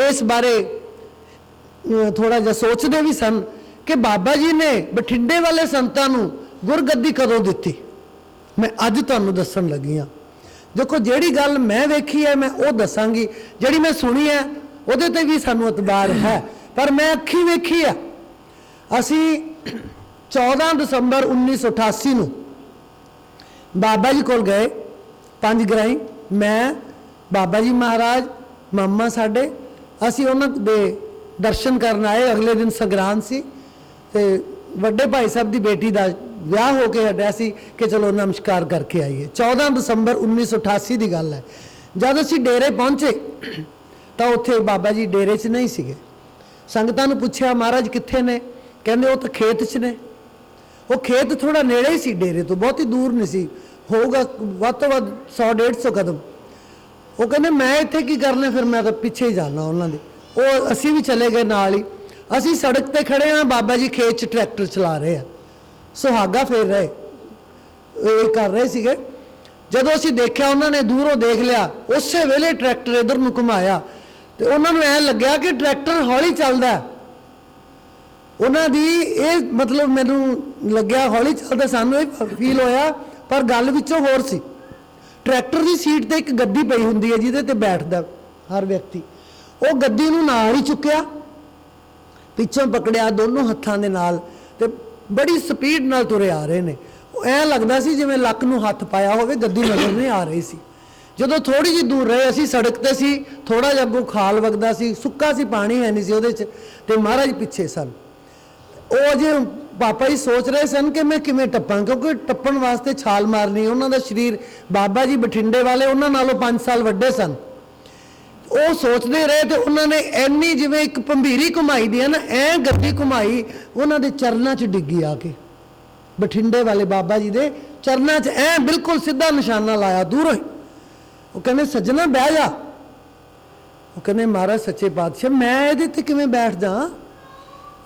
ਇਸ ਬਾਰੇ ਥੋੜਾ ਜਿਹਾ ਸੋਚਦੇ ਵੀ ਸਨ ਕਿ ਬਾਬਾ ਜੀ ਨੇ ਬਠਿੰਡੇ ਵਾਲੇ ਸੰਤਾਂ ਨੂੰ गुरगद्दी कदों दिती मैं अज तुहानूं दस्सण लगी हाँ। देखो जिहड़ी गल मैं वेखी है मैं वो दसांगी, जिहड़ी मैं सुनी है उहदे ते भी सानूं इतबार है, पर मैं अखी वेखी है। असी 14 दिसंबर 1988 नूं बाबा जी कोल गए, पंज ग्राई, मैं बाबा जी महाराज मामा साडे, असी उन्हां दे दर्शन करन आए। अगले दिन संगरांद सी ते वड्डे भाई साहब की बेटी का विआह हो के हटिया सी कि चलो नमस्कार करके आइए। 14 दिसंबर 1988 की गल है। जब असी डेरे पहुँचे तो उत्थे बाबा जी डेरे च नहीं सीगे। संगतां नूं पुछया महाराज कित्थे ने, कहंदे वो तो खेत च ने। वो खेत थोड़ा नेड़े ही सी डेरे तो, बहुत ही दूर नहीं सी, होगा वध तो वध 100-150 कदम। वो कहंदे मैं इत्थे की करने, फिर मैं तो पिछे ही जाना उन्हां दे। वो असी भी चले गए नाल ही। असी सड़क ते खड़े हाँ, बाबा जी खेत च ट्रैक्टर चला रहे हैं, सुहागा फेर रहे कर रहे सीगे। जदों असी देखिया उन्होंने दूरों देख लिया, उस वेले ट्रैक्टर इधर नूं घुमाया तो उन्होंने ऐ लग्या कि ट्रैक्टर हौली चलदा है। उन्हां दी ये मतलब मैनू लग्या हौली चलदा, सानूं फील होया, पर गल विचों होर सी। ट्रैक्टर की सीट ते एक गद्दी पई हुंदी है जिहदे ते बैठदा हर व्यक्ति। वो गद्दी नूं नाल ही चुक्या, पिछों पकड़िया दोनों हत्थां दे नाल ते बड़ी स्पीड नाल तुरे आ रहे ने। ऐ लगदा सी जिवें लक नूं हत्थ पाया होवे, गद्दी नज़र नहीं आ रही सी। जदों थोड़ी जी दूर रहे, असी सड़क ते सी, थोड़ा जिहा अगों खाल वगदा सी, सुक्का सी, पानी है नहीं सी उहदे च, ते महाराज पिछे सन। वो अजे पापा जी सोच रहे सन कि मैं किवें टप्पां, क्योंकि टप्पण वास्ते छाल मारनी। उन्हां दा शरीर, बाबा जी बठिंडे वाले उन्हां नालों 5 साल वड्डे सन। वो सोचते रहे तो उन्होंने एनी जिवें एक भंभीरी घुमाई दी है ना, ऐ गद्दी घुमाई, उन्होंने दे चरनां च डिग्गी आके, बठिंडे वाले बाबा जी दे चरनां च ऐ बिल्कुल सीधा निशाना लाया दूरों ही। वो कहने सज्जना बह जा। वो कहने महाराज सच्चे पातशाह मैं इहदे ते किवें बैठ जा,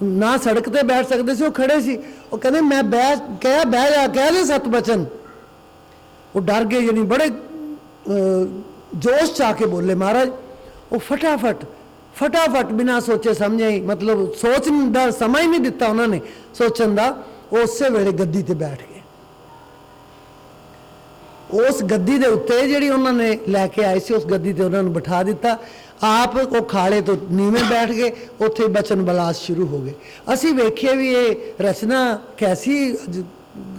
ना सड़क ते बैठ सकते सी, वो खड़े सी। वो कहने मैं बह जा, कह दे 7 बचन। वो डर गए, यानी बड़े जोश च आके बोले महाराज। वो फटाफट बिना सोचे समझे ही, मतलब सोचने का समा ही नहीं दिता उन्होंने सोचन का, वो उस वेले गद्दी ते बैठ गए। उस गद्दी के उत्ते जी उन्होंने लैके आए सी, उस गद्दी ते उन्होंने बिठा दिता। आप वो खाले तो नीवें बैठ गए, उत्थे बचन बलास शुरू हो गए। असी वेखिए भी ये रचना कैसी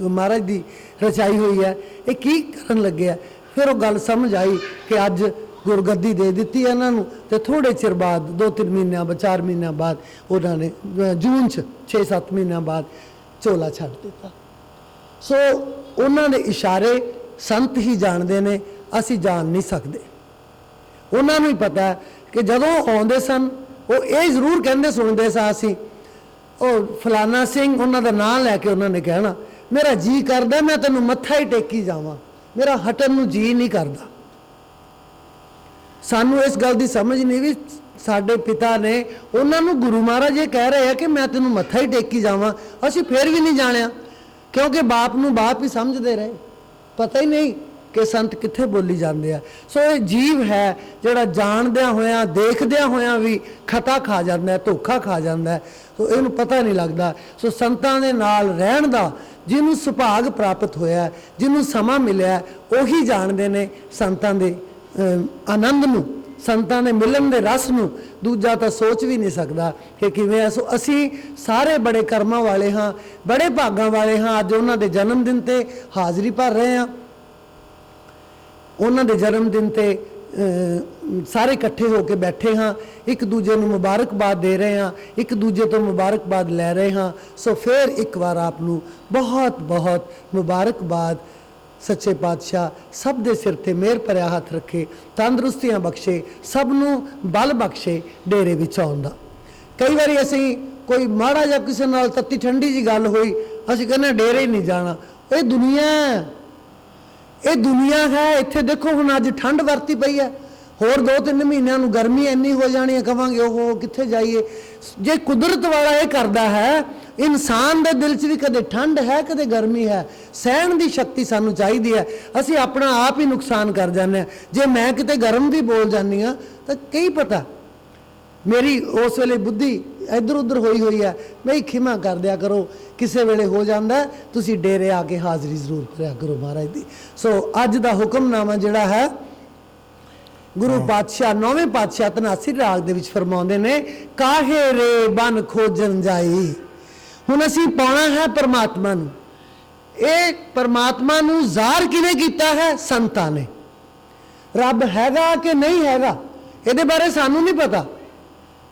महाराज की रचाई हुई है, ये की करन लगे है। फिर वो गल समझ आई कि अज गुरगद्दी दे दी इन्हों, तो थोड़े चिर बाद 2-3 महीनों 4 महीनों बाद उन्होंने जून 6-7 महीनों बाद झोला छड्ड दिता। सो उन्होंने इशारे संत ही जानते हैं, असी जान नहीं सकते। उन्होंने ही पता है कि जदों आउंदे सन वो ये जरूर कहते सुनते सा असी, और फलाना सिंह उन्होंने नाम लैके उन्होंने कहना मेरा जी करदा मैं तेनों मत्था ही टेकी जावां, मेरा हटन नूं जी नहीं करदा। सानू इस गल की समझ नहीं भी साडे पिता ने उन्होंने गुरु महाराज ये कह रहे हैं कि मैं तेनों मत्था ही टेकी जावां, असी फिर भी नहीं जानिया, क्योंकि बाप नूं बाप ही समझते रहे, पता ही नहीं कि संत कित्थे बोली जाते हैं। सो ये जीव है जिहड़ा जाणदियां होया देखदियां होया भी खता खा जाता है, धोखा खा जाता है, तो इहनूं पता नहीं लगता। सो संतां दे नाल रहण दा जिन्हों सुभाग प्राप्त होया, जिन्हों समा मिलिया, उही जानते ने संतां दे आनंद नूं, संतां दे मिलन दे रस नूं। दूजा तो सोच भी नहीं सकता कि किवें। सो असी सारे बड़े कर्मां वाले हाँ, बड़े भागां वाले हाँ। अज उन्हां दे जन्मदिन ते हाज़री भर रहे हैं, उन्हां दे जन्मदिन ते सारे इकट्ठे होकर बैठे हाँ, एक दूजे नूं मुबारकबाद दे रहे हाँ, एक दूजे तो मुबारकबाद लै रहे हाँ। सो फिर एक बार आप नूं बहुत बहुत मुबारकबाद। सच्चे पातशाह सब दे सिर ते मेहर भरिया हथ रखे, तंदुरुस्तियां बख्शे, सब नूं बल बख्शे डेरे विच आउण दा। कई बारी असीं कोई माड़ा जिहा किसी नाल तत्ती ठंडी जी गल होई, असीं कहने डेरे ही नहीं जाना। ये दुनिया है। इत्थे देखो हुण अज ठंड वरती पई है, होर 2-3 महीनों नूं गर्मी इन्नी हो जानी है, कहांगे ओहो कित्थे जाइए। जे कुदरत वाला ये करदा है, इंसान दे दिल च भी कदे ठंड है कदे गर्मी है, सहण दी शक्ति सानू चाहिदी है। असीं अपना आप ही नुकसान कर जाने हैं। जे मैं किते गर्म भी बोल जानी हाँ तो कई पता मेरी उस वेले बुद्धि इधर उधर होई हुई है, बई खिमा कर दिया करो, किसी वेले हो जाता है, तुसी डेरे आके हाज़री जरूर करा करो महाराज दी। सो अज का हुक्मनामा जिहड़ा है गुरु पातशाह 9वें पातशाह धनासी राग दे विच फरमाउंदे ने, काहे रे बन खोजन जाई। हुण असीं पाउणा है परमात्मा नूं। ये परमात्मा नूं ज़ाहिर किवें कीता है? संतां ने। रब हैगा कि नहीं हैगा ये बारे सानू नहीं पता,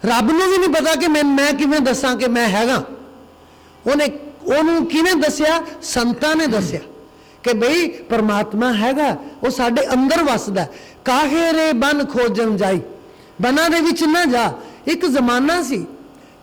रब नूं भी नहीं पता कि मैं किवें दसां कि मैं हैगा। उन्हें किवें दसिया? संतां ने दसिया कि बई परमात्मा हैगा, वो साडे अंदर वसदा। काहे रे बन खोजन जाई, बना दे विच ना जा। एक जमाना सी,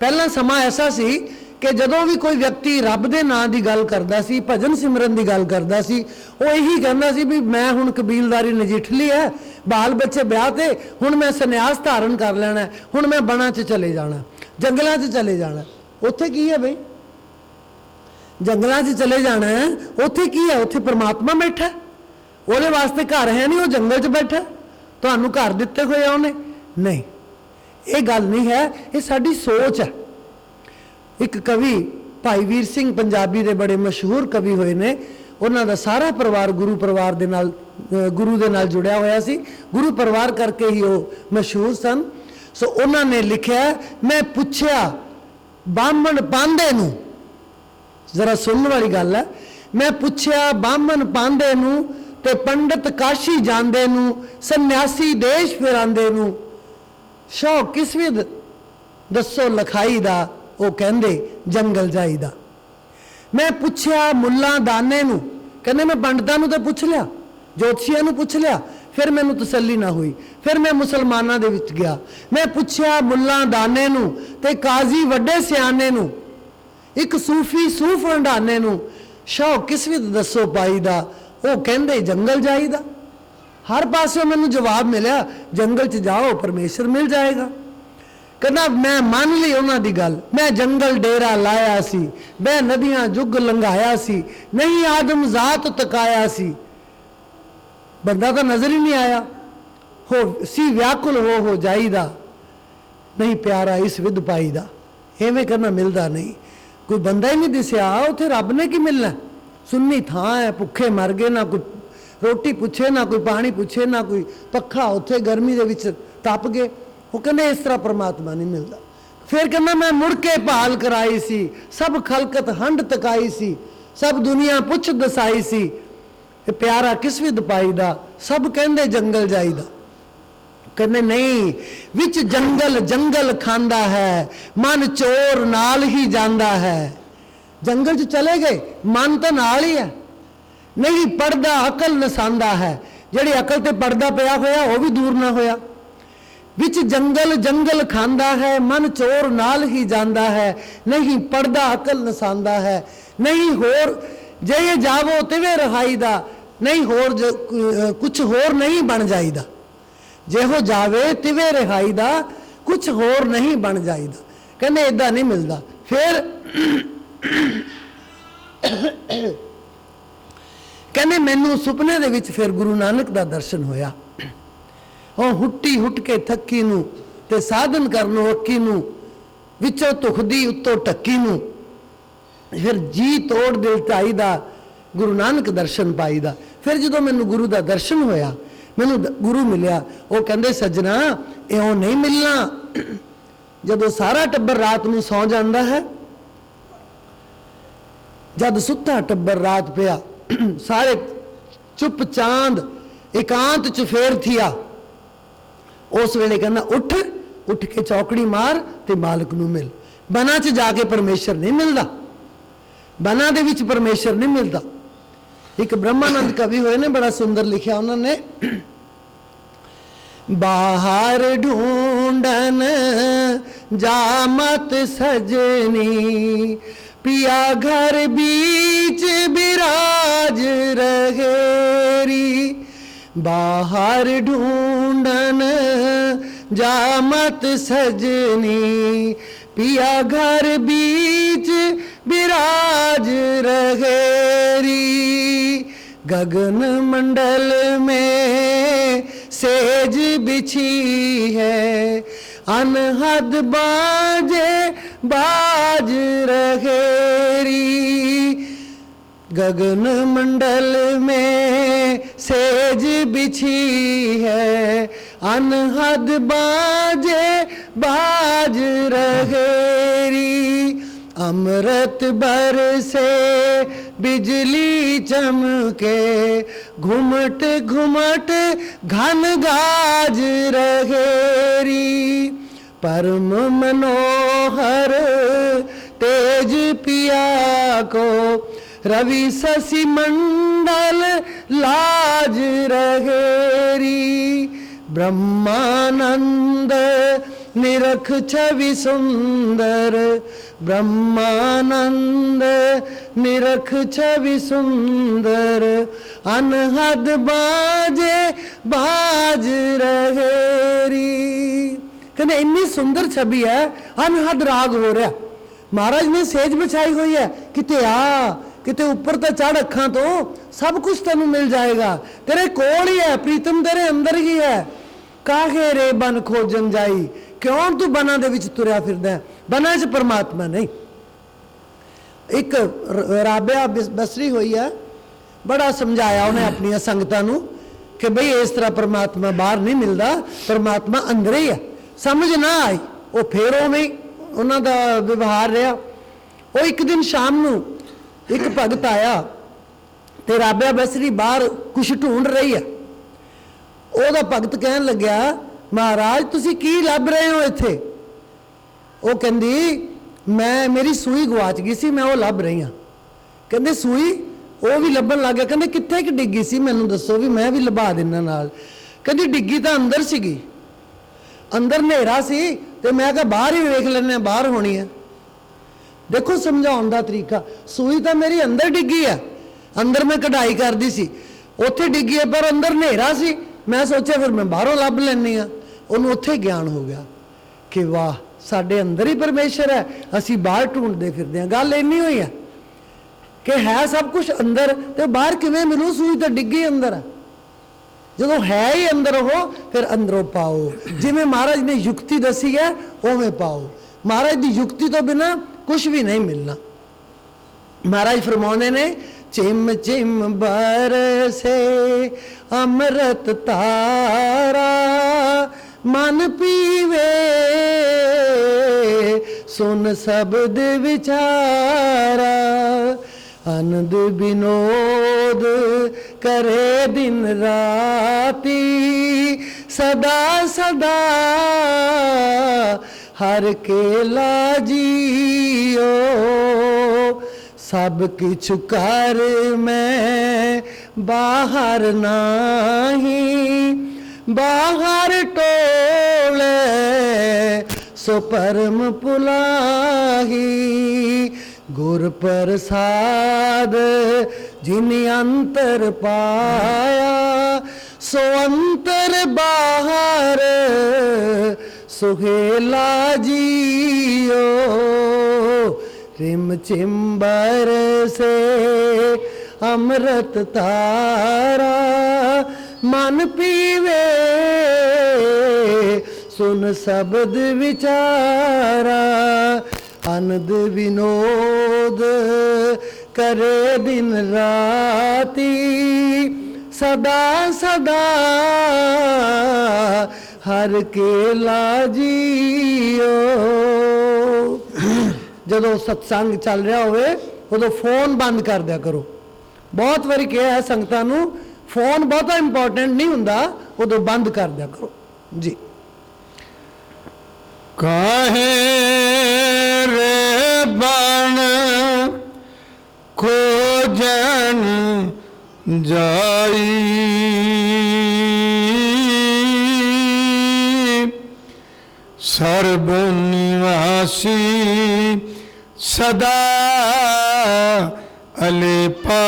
पहला समा ऐसा सी कि जदों भी कोई व्यक्ति रब दे नां दी गल करदा सी, भजन सिमरन दी गल करदा सी, वो यही कहंदा सी भी मैं हुण कबीलदारी नजिठ ली है, बाल बच्चे ब्याह ते, हुण मैं सन्यास धारण कर लेना, हुण मैं बना च चले जाना, जंगलों च चले जाना। उत्थे की है बई? जंगलों च चले जाना है, उत्थे की है? उत्थे परमात्मा बैठा है, ਉਹਦੇ वास्ते घर है नहीं, वो जंगल च बैठा। तुहानू घर दिते हुए उन्हें नहीं, ये गल नहीं है, ये साडी सोच है। एक कवि भाई वीर सिंह पंजाबी के बड़े मशहूर कवि हुए ने, उन्हों का सारा परिवार गुरु परिवार दे नाल, गुरु दे नाल जुड़िया होया सी, गुरु परिवार करके ही वो मशहूर सन। सो उन्होंने लिखा, मैं पूछया बामण पांदे नूं, जरा सुनने वाली गल है, मैं पूछया बामण पांदे नूं ते पंडित काशी जांदे नूं, सन्यासी देश फिरांदे नूं, शौक किस विद दसो लखाई दा, वो कहंदे जंगल जाईदा। मैं पूछया मुल्ला दाने नूं, कहंदे मैं पंडितां नूं तां पुछ लिया, ज्योतिषियां नूं पुछ लिया, फिर मैनूं तसल्ली ना हुई, फिर मैं मुसलमानां दे विच गया। मैं पूछया मुल्ला दाने नूं ते काजी वड्डे सियाने नूं, एक सूफी सूफ हंडाने नूं, शौक किस विद दसो पाईदा, वो कहंदे जंगल जाईदा। हर पासों मैनूं जवाब मिलिया, जंगल च जाओ परमेश्वर मिल जाएगा। कहना मैं मान ली उन्हां दी गल, मैं जंगल डेरा लाया सी, मैं नदियां जुग लंघाया सी, नहीं आदम जात तकाया सी, बंदा तो नजर ही नहीं आया, हो सी व्याकुल हो जाईदा, नहीं प्यारा इस विद पाईदा। इवें करना मिलता नहीं, कोई बंदा ही नहीं दिसिया, उत्थे रब ने की मिलना? सुन्नी थां है, भुखे मर गए, ना कोई रोटी पूछे, ना कोई पानी पूछे, ना कोई पखा, उत्थे गर्मी दे विच तप गए। वो कहने इस तरह परमात्मा नहीं मिलता। फिर कहना मैं मुड़ के भाल कराई सी, सब खलकत हंड तकाई सी, सब दुनिया पुछ दसाई सी, प्यारा किस विद पाईदा, सब कहंदे जंगल जाईदा। कहने नहीं, विच जंगल जंगल खांदा है, मन चोर नाल ही जांदा है। जंगल च चले गए, मन तो नाल ही है, नहीं पड़दा अकल नसांदा है, जिहड़ी अकल ते पड़दा पिया होया वो भी दूर ना होया। विच जंगल जंगल खांदा है, मन चोर नाल ही जांदा है, नहीं पड़दा अकल नसांदा है, नहीं होर जे जावो तिवे रहाईदा, नहीं होर कुछ होर नहीं बन जाईदा, जेहो जावे तिवे रहाईदा, कुछ होर नहीं बन जाईदा। कहने इदा नहीं मिलता। फिर कहने मैनू सुपने दे विच फिर गुरु नानक दा दर्शन होया, और हुट्टी हुट के थक्की नू ते साधन करनो अक्की नू, विचों तुखदी उत्तों टक्की नू, फिर जी तोड़ दिल ढाई दा गुरु नानक दर्शन पाई दा। फिर जो मैनू गुरु दा दर्शन होया, मैनू गुरु मिलिया, वो कहंदे सज्जना इउं नहीं मिलना। जदों सारा टब्बर रात नू सौ जांदा है, जद सुत्ता टब्बर रात पिया, सारे चुप चांद एकांत च फेर थिया, उस वेले कहना उठ उठ के चौकड़ी मार ते मालिक नू मिल। बना च जाके परमेश्वर नहीं मिलता, बना दे विच परमेश्वर नहीं मिलता। एक ब्रह्मानंद कवि हुए ने, बड़ा सुंदर लिखा उन्होंने, बाहर ढूंढन जा मत सजनी, पिया घर बीच बिराज रहेरी। बाहर ढूंढन जा मत सजनी, पिया घर बीच बिराज रहेरी। गगन मंडल में सेज बिछी है, अनहद बाजे बाज रहेरी। गगन मंडल में सेज बिछी है, अनहद बाजे बाज रहेरी। अमृत बरसे बिजली चमके, घुमट घुमट घन गाज रहेरी। परम मनोहर तेज पिया को, रवि शशि मंडल लाज रहेरी। ब्रह्मानंद निरख छवि सुंदर, ब्रह्मानंद निरख छवि सुंदर। अनहद बाजे बाज रहेरी। कहते इन्नी सुंदर छवि है, अनहद राग हो रहा। महाराज ने सेज बिछाई हुई है, किते आ किते ऊपर तो चढ़, अखा तो सब कुछ तेन मिल जाएगा, तेरे कोल ही है, प्रीतम तेरे अंदर ही है। काहे रे बन खोजन जाई, क्यों तू बना दे विच तुरया फिरदा है, बना च परमात्मा नहीं। एक राबिया बसरी हुई है, बड़ा समझाया उन्हें अपनी संगतां नूं कि बई इस तरह परमात्मा बाहर नहीं मिलता, परमात्मा अंदर ही है। समझ ना आई, वो फिर उवें उन्हां दा व्यवहार रहा। वो एक दिन शाम नूं एक भगत आया ते राबिया बसरी बाहर कुछ ढूंढ रही है। ਉਹਦਾ ਭਗਤ ਕਹਿਣ ਲੱਗਿਆ, महाराज तुसी की लभ रहे हो इत्थे? वो कहंदी मैं, मेरी सूई गवाच गई सी, मैं वो लभ रही हाँ। कहंदे सूई? वो भी लभन लग गया। कहंदे कित्थे कि डिग्गी सी, मैनू दसो भी मैं भी लभा देना नाल। कहंदी डिग्गी तो अंदर सीगी, अंदर नेरा सी ते मैं कहा बाहर ही वेख लैने, बाहर होनी है। देखो समझाउण दा तरीका, सूई तो मेरी अंदर डिग्गी है, अंदर मैं कढ़ाई करदी सी, उत्थे डिग्गी है, पर अंदर नेरा सी। मैं सोचा फिर मैं बाहरों लभ लैनी हाँ। उन्होंने उत्थे ज्ञान हो गया कि वाह साडे अंदर ही परमेश्वर है, असी बाहर ढूंढते फिरदे हैं। गल इन्नी हुई है कि है सब कुछ अंदर, तो बाहर किवें मिलू? सूई तो डिग्गी अंदर है। जो है ही अंदर हो, फिर अंदरों पाओ। जिवें महाराज ने युक्ति दसी है उवें पाओ। महाराज की युक्ति तो बिना कुछ भी नहीं मिलना। महाराज फरमाते ने, चिम चिम बरसे अमृत तारा, मन पीवे सुन शब्द विचारा। आनंद विनोद करे दिन राती, सदा सदा हर केला जियो। सब किछ कर मैं बाहर नाही, बाहर टोले सो परम पुलाही। गुर प्रसाद जिन अंतर पाया, सो अंतर बाहर सुहेला जियो। रिम चिम्बर से अमृत तारा, मन पीवे सुन शब्द विचारा। आनंद विनोद करे दिन राती, सदा सदा हर केला जियो। ਜਦੋਂ सत्संग चल रहा होवे उदों फोन बंद कर दिया करो। बहुत बारी कहा है संगतां नूं, फोन बहुता इंपॉर्टेंट नहीं हुंदा, उदों बंद कर दिया करो जी। काहे रे बन खोजन जाई, सर्व निवासी सदा अलेपा।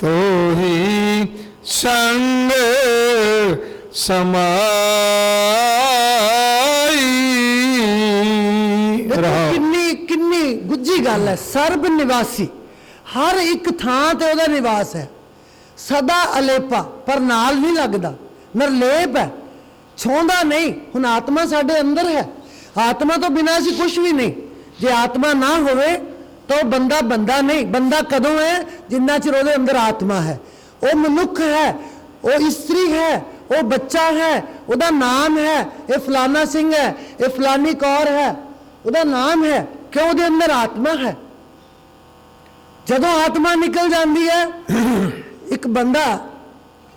तो ही संग समाई रहा। किन्नी किन्नी गुज्जी गल है। सर्व निवासी, हर एक थां ते ओदा निवास है। सदा अलेपा, पर नाल नहीं लगदा, निर्लेप है। ਛੋਂਦਾ ਨਹੀਂ। ਹੁਣ ਆਤਮਾ ਸਾਡੇ ਅੰਦਰ ਹੈ, ਆਤਮਾ ਤੋਂ ਬਿਨਾਂ ਅਸੀਂ ਕੁਝ ਵੀ ਨਹੀਂ। ਜੇ ਆਤਮਾ ਨਾ ਹੋਵੇ ਤਾਂ ਉਹ ਬੰਦਾ ਬੰਦਾ ਨਹੀਂ। ਬੰਦਾ ਕਦੋਂ ਹੈ? ਜਿੰਨਾ ਚਿਰ ਉਹਦੇ ਅੰਦਰ ਆਤਮਾ ਹੈ। ਉਹ ਮਨੁੱਖ ਹੈ, ਉਹ ਇਸਤਰੀ ਹੈ, ਉਹ ਬੱਚਾ ਹੈ, ਉਹਦਾ ਨਾਮ ਹੈ, ਇਹ ਫਲਾਨਾ ਸਿੰਘ ਹੈ, ਇਹ ਫਲਾਨੀ ਕੌਰ ਹੈ, ਉਹਦਾ ਨਾਮ ਹੈ। ਕਿਉਂ? ਉਹਦੇ ਅੰਦਰ ਆਤਮਾ ਹੈ। ਜਦੋਂ ਆਤਮਾ ਨਿਕਲ ਜਾਂਦੀ ਹੈ, ਇੱਕ ਬੰਦਾ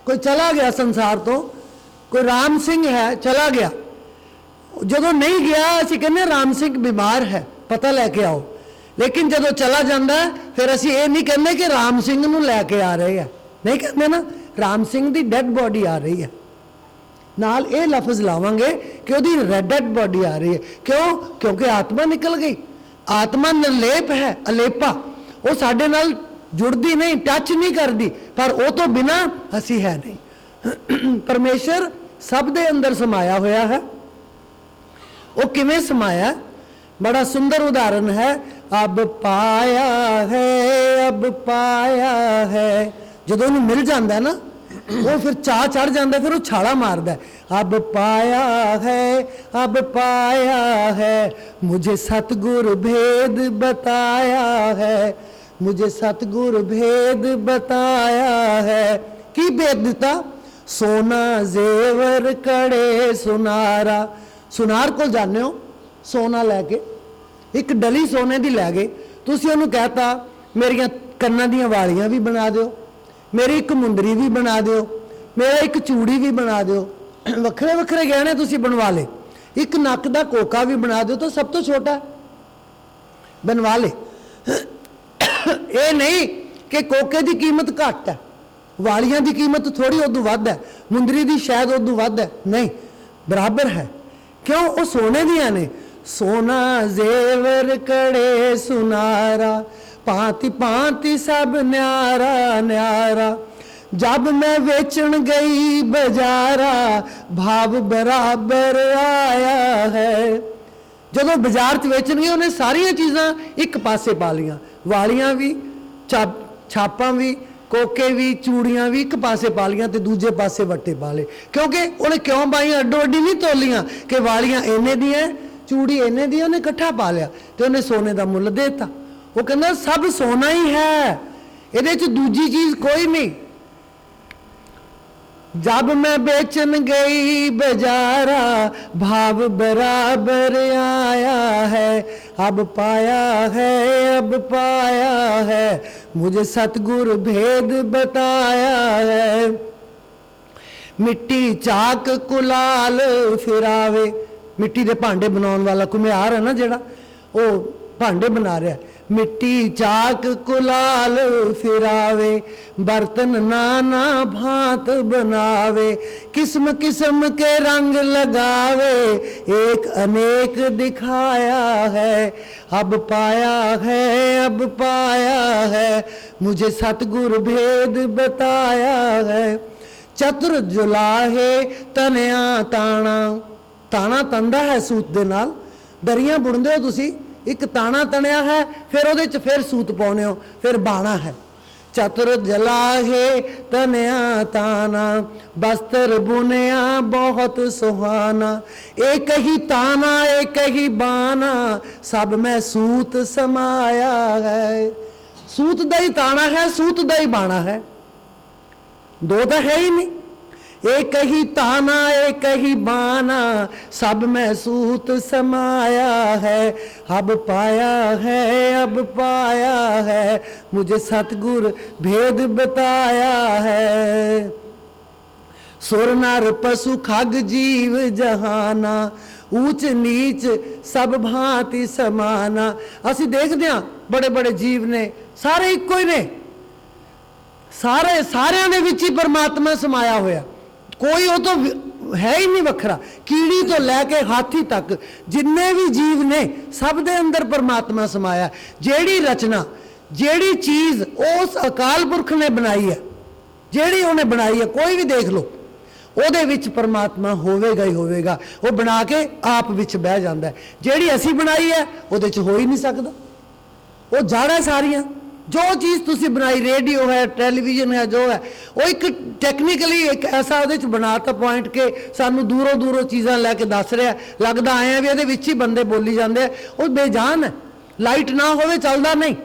ਕੋਈ ਚਲਾ ਗਿਆ ਸੰਸਾਰ ਤੋਂ, ਕੋਈ ਰਾਮ ਸਿੰਘ ਹੈ ਚਲਾ ਗਿਆ, ਜਦੋਂ ਨਹੀਂ ਗਿਆ ਅਸੀਂ ਕਹਿੰਦੇ ਰਾਮ ਸਿੰਘ ਬਿਮਾਰ ਹੈ, ਪਤਾ ਲੈ ਕੇ ਆਓ। ਲੇਕਿਨ ਜਦੋਂ ਚਲਾ ਜਾਂਦਾ ਫਿਰ ਅਸੀਂ ਇਹ ਨਹੀਂ ਕਹਿੰਦੇ ਕਿ ਰਾਮ ਸਿੰਘ ਨੂੰ ਲੈ ਕੇ ਆ ਰਹੇ ਆ, ਨਹੀਂ ਕਹਿੰਦੇ ਨਾ, ਰਾਮ ਸਿੰਘ ਦੀ ਡੈਡ ਬੋਡੀ ਆ ਰਹੀ ਹੈ। ਨਾਲ ਇਹ ਲਫ਼ਜ਼ ਲਾਵਾਂਗੇ ਕਿ ਉਹਦੀ ਡੈਡ ਬੋਡੀ ਆ ਰਹੀ ਹੈ। ਕਿਉਂ? ਕਿਉਂਕਿ ਆਤਮਾ ਨਿਕਲ ਗਈ। ਆਤਮਾ ਨਿਰਲੇਪ ਹੈ, ਅਲੇਪਾ, ਉਹ ਸਾਡੇ ਨਾਲ ਜੁੜਦੀ ਨਹੀਂ, ਟੱਚ ਨਹੀਂ ਕਰਦੀ, ਪਰ ਉਹ ਤੋਂ ਬਿਨਾ ਅਸੀਂ ਹੈ ਨਹੀਂ। ਪਰਮੇਸ਼ਰ ਸਭ ਦੇ ਅੰਦਰ ਸਮਾਇਆ ਹੋਇਆ ਹੈ। ਉਹ ਕਿਵੇਂ ਸਮਾਇਆ? बड़ा सुंदर उदाहरण है। अब पाया है, अब पाया है, ਜਦੋਂ ਉਹਨੂੰ ਮਿਲ ਜਾਂਦਾ ਨਾ ਉਹ ਫਿਰ ਚਾਹ ਚੜ ਜਾਂਦਾ, ਫਿਰ ਉਹ ਛਾਲਾ ਮਾਰਦਾ, अब पाया है, अब पाया है, मुझे सतगुर भेद बताया है, मुझे सतगुर भेद बताया है। की भेद दिता? सोना जेवर कड़े सुनारा। सुनार को जाने हो, सोना लैके एक डली सोने की लै गए, तुसी उन्होंने कहता मेरिया कन्नां दियां वालियां भी बना दो, मेरी एक मुंदरी भी बना दो, मेरा एक चूड़ी भी बना दो, वखरे वखरे गहने तुसी बनवा ले, एक नक का कोका भी बना दो, तो सब तो छोटा बनवा ले। ये नहीं कि कोके की कीमत घट है, वालियां की कीमत थोड़ी उदू वध है, मुंदरी की शायद उदू वध है, नहीं, बराबर है। क्यों? वो सोने दियां ने। सोना जेवर कड़े सुनारा, भांति भांति सब न्यारा न्यारा, जब मैं बेचन गई बाजारा, भाव बराबर आया है। जदों बाजार च बेचन गई उन्हें सारिया चीज़ां एक पासे पा लियां, वालियां भी, छापां भी, कोके भी, चूड़ियां भी एक पासे पा लियां ते दूजे पासे वट्टे पा ले। क्योंकि उन्हें क्यों पाई? अड्डो अड्डी नहीं तोलियां कि वालियां इन्ने दी है, चूड़ी इन्ने दी, उन्हें इकट्ठा पा लिया तो उन्हें सोने का मुल देता। वो कहना सब सोना ही है, ये दूजी चीज कोई नहीं। जब मैं बेचन गई बाजारा, भाव बराबर आया है, अब पाया है, अब पाया है, मुझे सतगुर भेद बताया है। मिट्टी चाक कुलाल फिरावे, मिट्टी के भांडे बनाने वाला कुम्हार है ना जिहड़ा, वो भांडे बना रहा है। मिट्टी चाक कुलाल फिरावे, बर्तन नाना भांत बनावे, किस्म किस्म के रंग लगावे, एक अनेक दिखाया है, अब पाया है, अब पाया है, मुझे सतगुर भेद बताया है। चतुर जुलाहे तनिया ताना, ताना तंदा है सूत दे नाल, दरियां बुनदे हो तुसी, एक ताना तनिया है, फिर ਉਹਦੇ ਚ फिर सूत पाउने हो, फिर बाणा है। चतुर जलाहे तनिया ताना, बस्तर बुनिया बहुत सुहाना, एक ही ताना एक ही बाना, सब में सूत समाया है। सूत दा ही ताना है, सूत दा ही बाणा है, दो तो है ही नहीं। एक ही ताना एक ही बाना, सब में सूत समाया है, अब पाया है, अब पाया है, मुझे सतगुर भेद बताया है। सुर नर पशु खग जीव जहाना, ऊंच नीच सब भांति समाना। असी देखते हैं बड़े बड़े जीव ने, सारे इको ही ने, सारे सारिਆਂ ਦੇ ਵਿੱਚ ही परमात्मा समाया होया, कोई वो तो है ही नहीं वखरा। कीड़ी तो लैके हाथी तक जिन्ने भी जीव ने सब दे अंदर परमात्मा समाया। जेड़ी रचना जेड़ी चीज़ उस अकाल पुरख ने बनाई है, जेड़ी उन्हें बनाई है, कोई भी देख लो, ਉਹਦੇ ਵਿੱਚ परमात्मा होवेगा ही होवेगा। वो बना के आप विच बह जाता है। जेड़ी असी बनाई है ਉਹਦੇ ਚ हो ही नहीं सकता, वो जड़ है सारियां। जो चीज़ तुसी बनाई, रेडियो है, टेलीविजन है, जो है वो एक टैक्नीकली एक ऐसा ਉਹਦੇ ਚ बनाता पॉइंट के सानू दूरों दूरों चीज़ां लैके दस रहा, लगता आए भी ਇਹਦੇ ਵਿੱਚ ही बंदे बोली जाते हैं, वो बेजान है। लाइट ना होवे चलता नहीं,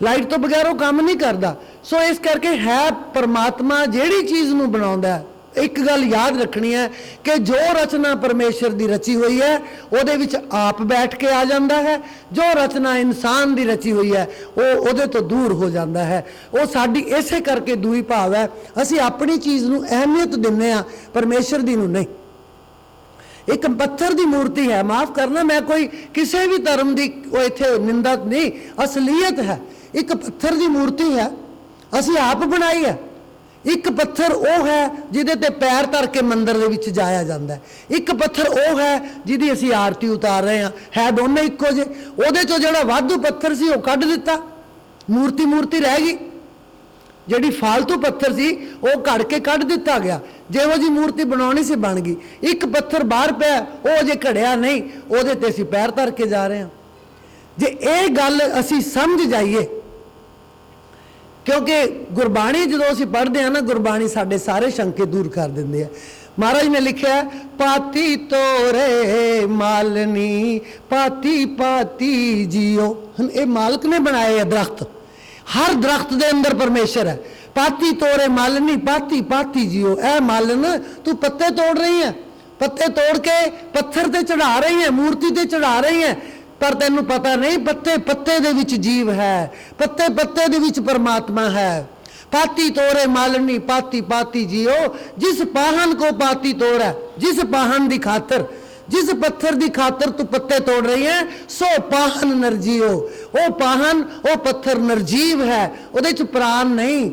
लाइट तो बगैर वो काम नहीं करता। सो इस करके है परमात्मा ਜਿਹੜੀ चीज़ ਨੂੰ ਬਣਾਉਂਦਾ है, एक गल याद रखनी है कि जो रचना परमेश्वर की रची हुई है ਉਹਦੇ ਵਿੱਚ आप बैठ के आ जाता है, जो रचना इंसान की रची हुई है वो ਉਹਦੇ तो दूर हो जाता है। वो साड़ी इसे करके दूई भाव है, असी अपनी चीज़ ਨੂੰ अहमियत दिंदे आ, परमेश्वर दी ਨੂੰ नहीं। एक पत्थर की मूर्ति है, माफ़ करना मैं कोई किसी भी धर्म की इत्थे निंदा नहीं, असलीयत है। एक पत्थर की मूर्ति है, असी आप बनाई है। एक पत्थर वो है जिहदे ते पैर धर के मंदिर दे विच जाया जाता है, एक पत्थर वो है जिहदी असी आरती उतार रहे हैं, है दोनों इक्को जे। उहदे चों जिहड़ा वाधू पत्थर सी वो कढ दिता, मूर्ति रह गई। जिहड़ी फालतू पत्थर सी वो कढ़ के कढ़ दिता गया, जिहो जी मूर्ति बनानी सी बन गई। एक पत्थर बाहर पिया, वो जे घड़िया नहीं, उहदे ते असी पैर धर के जा रहे हैं। जे ये गल असी समझ जाइए, क्योंकि गुरबाणी जो असी पढ़ते हैं ना, गुरबाणी साढ़े सारे शंके दूर कर देंगे है। महाराज ने लिखा है, पाती तोरे मालनी पाती पाती जियो। ये मालक ने बनाए है दरख्त, हर दरख्त के अंदर परमेश्वर है। पाती तोरे मालनी पाती पाती जियो। ऐ मालन तू पत्ते तोड़ रही है, पत्ते तोड़ के पत्थर ते चढ़ा रही है, मूर्ति ते चढ़ा रही है, पर तेनू पता नहीं पत्ते पत्ते दे विच जीव है, पत्ते पत्ते दे विच परमात्मा है। पाती तोरे मालनी पाती पाती जियो। जिस पाहन को पाती तोड़, जिस पाहन की खातर, जिस पत्थर की खातर तू पत्ते तोड़ रही है, सो पाहन नरजीओ। वो पाहन वो पत्थर नरजीव है, उहदे च प्राण नहीं।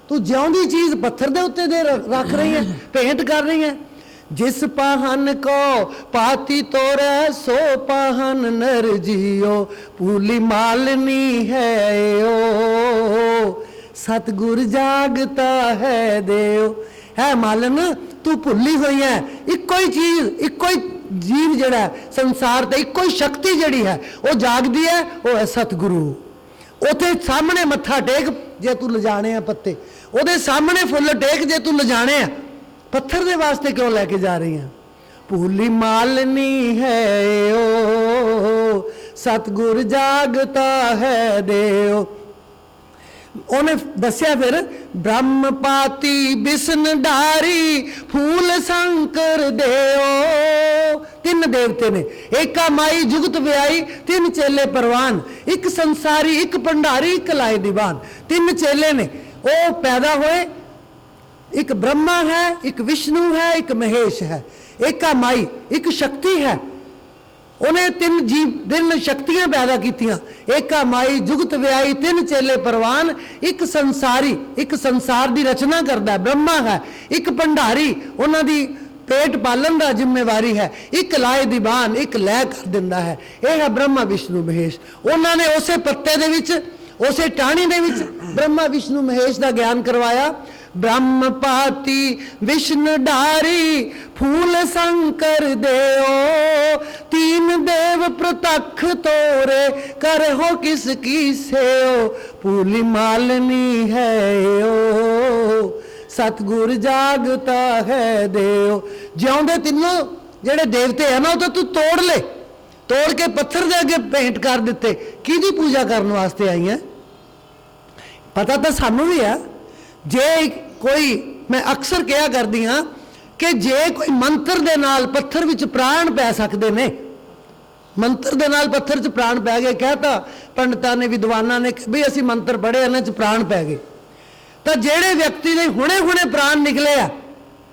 तू जिउंदी चीज़ पत्थर दे उत्ते दे रख रही है, भेंट कर रही है। जिस पाहन को पाती तोड़े सो पाहन नरजीओ। भूली मालनी है ओ सतगुर जागता है देव। है मालन तू भुली हुई है, इको ही चीज़, इको ही जीव जड़ा संसार ते इको ही शक्ति जड़ी है वो जागदी है, वो है सतगुरु। उथे सामने मत्था टेक जे तू लजाने हैं पत्ते, उहदे सामने फुल टेक जे तू लजाने हैं, पत्थर दे वास्ते क्यों लेके जा रही हैं। भूली मालनी है ओ सतगुर जागता है देव। उन्हें दसिया फिर ब्रह्म पाती बिसन डारी फूल शंकर देओ। तीन देवते ने, एका माई जुगत व्याई, तीन चेले परवान, एक संसारी, एक भंडारी, एक लाए दीवान। तीन चेले ने वो पैदा हुए, एक ब्रह्मा है, एक विष्णु है, एक महेश है। एका माई एक शक्ति है, उन्हें तीन जीव तीन शक्तियां पैदा कीतियां। एका माई जुगत व्याई, तीन चेले परवान, एक संसारी, एक संसार की रचना करता है ब्रह्मा है, एक भंडारी उन्हों की पेट पालन का जिम्मेवारी है, एक लाए दीवान, एक लय कर दिंदा है। यह है ब्रह्मा विष्णु महेश। उन्होंने उसे पत्ते दे विच, उसे टाणी दे विच ब्रह्मा विष्णु महेश का ज्ञान करवाया। ब्रह्म पाती विष्णु डारी फूल शंकर देओ। तीन देव प्रतख तोरे कर हो किसकी सेओ। भूली मालनी है ओ सतगुर जागता है देओ। ज्योंदे तीनों जेड़े देवते हैं ना, तो तू तोड़ ले, तोड़ के पत्थर दे अगे भेंट कर दिते। किहदी पूजा करने वास्ते आई है? पता तो सानू भी है। जे कोई, मैं अक्सर कहा करदी हाँ कि जे कोई मंत्र दे नाल पत्थर विच प्राण पै सकते ने, मंत्र दे नाल पत्थर च प्राण पै गए, कहता पंडितां ने, विद्वानां ने भी असी मंत्र पढ़े, इन्हां च प्राण पै गए। तो जेड़े व्यक्ति दे हुणे हुणे प्राण निकले आ,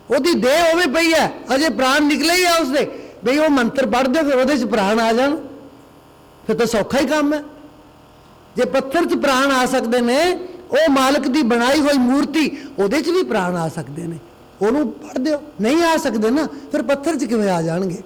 उहदी देह उवें पई है, अजे प्राण निकले ही आ उसदे, बई वो मंत्र पढ़ दे फिर उहदे च प्राण आ जाण, फिर तो सौखा ही काम है। जे पत्थर च प्राण आ सकते ने, वो मालक की बनाई हुई मूर्ति उहदे च भी प्राण आ सकते हैं, उन्होंने पढ़ दो। नहीं आ सकते ना, फिर पत्थर च किवें आ जाएंगे।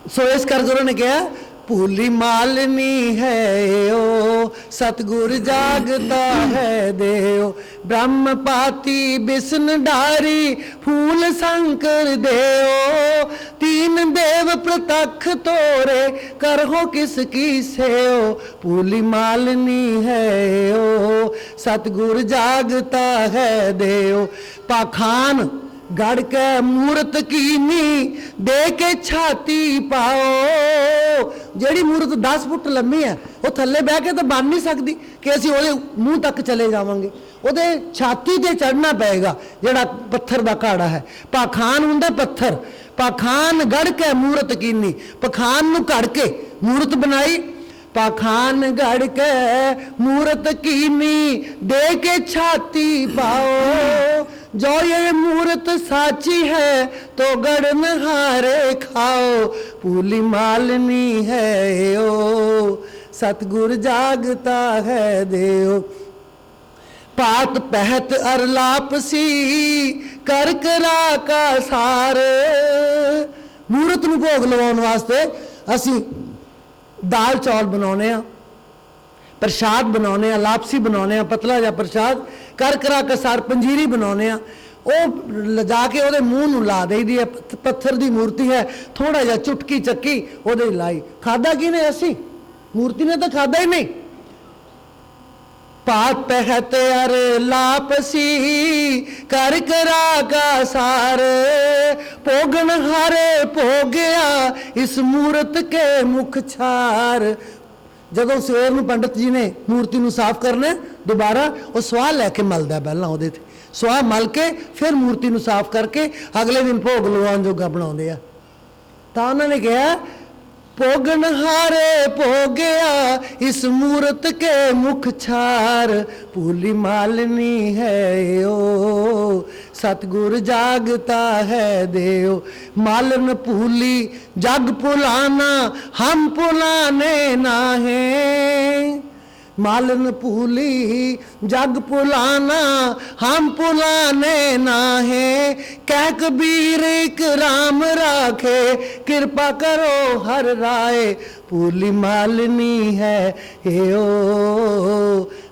सो इस करके उन्होंने कहा भूली मालनी है ओ सतगुर जागता है देओ। ब्रह्म पाती बिसन डारी फूल शंकर देओ। तीन देव प्रतख तोरे करहो किसकी सेओ, भूली मालनी है ओ सतगुर जागता है देओ। पाखान गढ़ के मूरत कीनी दे के छाती पाओ। ਜਿਹੜੀ ਮੂਰਤ 10 ਫੁੱਟ ਲੰਮੀ ਹੈ ਉਹ ਥੱਲੇ ਬਹਿ ਕੇ ਤਾਂ ਬਣ ਨਹੀਂ ਸਕਦੀ ਕਿ ਅਸੀਂ ਉਹਦੇ ਮੂੰਹ ਤੱਕ ਚਲੇ ਜਾਵਾਂਗੇ, ਉਹਦੇ ਛਾਤੀ ਤੇ ਚੜਨਾ ਪਏਗਾ ਜਿਹੜਾ ਪੱਥਰ ਦਾ ਘਾੜਾ ਹੈ। ਪਾਖਾਨ ਹੁੰਦਾ ਪੱਥਰ, ਪਾਖਾਨ ਗੜ ਕੇ ਮੂਰਤ ਕੀਨੀ, ਪਖਾਨ ਨੂੰ ਘੜ ਕੇ ਮੂਰਤ ਬਣਾਈ। पाखान गढ़ के मूरत कीनी दे के छाती पाओ। जो ये मूरत साची है तो गढ़ नहारे खाओ, भूली मालनी है ओ सतगुर जागता है देओ। पात पहत अरलापसी कर करा का सार। मूरत नूं भोग लवाउण वास्ते असी दाल चौल बनाने, प्रसाद बनाने, लापसी बनाने, पतला जा प्रसाद कर करा के सार पंजीरी बनाने, वो लजा के वो मूँह नूं ला दई दी है। पत्थर की मूर्ति है, थोड़ा जा चुटकी चक्की वो लाई। खादा कि ने असी, मूर्ति ने तो खादा ही नहीं। पात पहत अर लापसी कर करा का सार, भोगन हारे भोगया इस मूरत के मुख छार। जदों सवेर नूं पंडित जी ने मूर्ति नूं साफ करना दोबारा वो स्वाह लैके मलदा, पहलां उहदे ते स्वाह मल के फिर मूर्ति नूं साफ करके अगले दिन भोग लवाउण जोगा बनाउंदे आ। तां उन्हां ने कहा भोगन हारे भोगया इस मूरत के मुख छार, भूली मालनी है ओ सतगुर जागता है देओ। मालन भूली जग भुलाना हम भुलाने नाहे, मालन भूली जग भुलाना हम भुलाने नाहे। कह कबीर एक राम राखे कृपा करो हर राय, भूली मालनी है ओ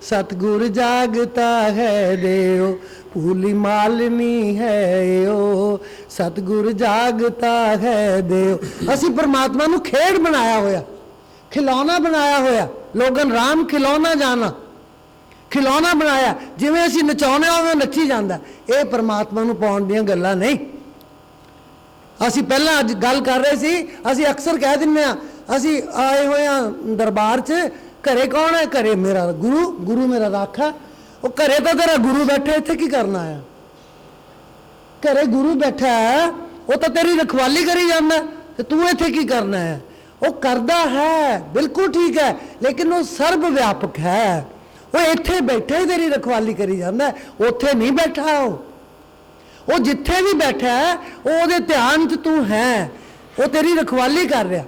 सतगुर जागता है देओ। भूली मालनी है ओ सतगुर जागता है देओ। असी परमात्मा नूं खेड बनाया होया, खिलौना बनाया होया। लोगन राम खिलौना जाना, खिलौना बनाया, जिवें असीं नचाउने उवें नच्ची जांदा। ये परमात्मा नूं पाउण दीयां गल्लां नहीं। असीं पहलां अज गल कर रहे सी, असीं अक्सर कह दिंदे आ असीं आए होए आ दरबार च, घरे कौन है? घरे मेरा गुरु, गुरु मेरा राखा। वो घरे तो तेरा गुरु बैठा, इत्थे की करना आया? घरे गुरु बैठा है, वो तो तेरी रखवाली करी जांदा, ते तू इत्थे की करना है? वो करदा है, बिल्कुल ठीक है, लेकिन वो सर्व व्यापक है। वो इत्थे बैठा ही तेरी रखवाली करी जांदा, उत्थे नहीं बैठा। वो जिथे भी बैठा है वो उहदे ध्यान च तू है, वो तेरी रखवाली कर रहा।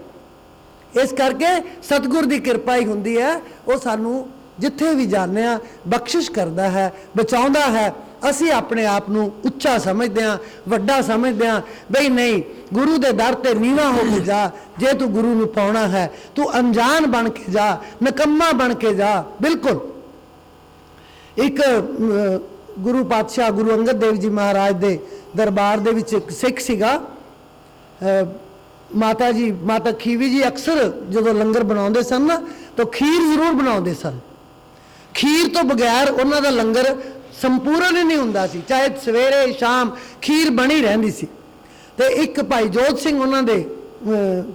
इस करके सतगुर की कृपा ही हुंदी है, वो सानू जिथे भी जाने बख्शिश करता है, बचाउंदा है। असी अपने आप नूं उच्चा समझते हैं, वड्डा समझते हैं। बई नहीं, गुरु दे दर ते नीवा हो के जा। जे तू गुरु नूं पाउणा है, तू अनजान बन के जा, नकम्मा बन के जा। बिल्कुल एक गुरु पातशाह गुरु अंगद देव जी महाराज दे दरबार दे विच एक सिख सीगा, माता जी, माता खीवी जी अक्सर जो लंगर बनाउंदे सन ना, तो खीर जरूर बनाउंदे सन। खीर तो बगैर उन्हां दा लंगर संपूर्ण ही नहीं हुंदा सी, चाहे सवेरे शाम खीर बनी रहिंदी सी। ते एक भाई जोध सिंह उन्हां दे,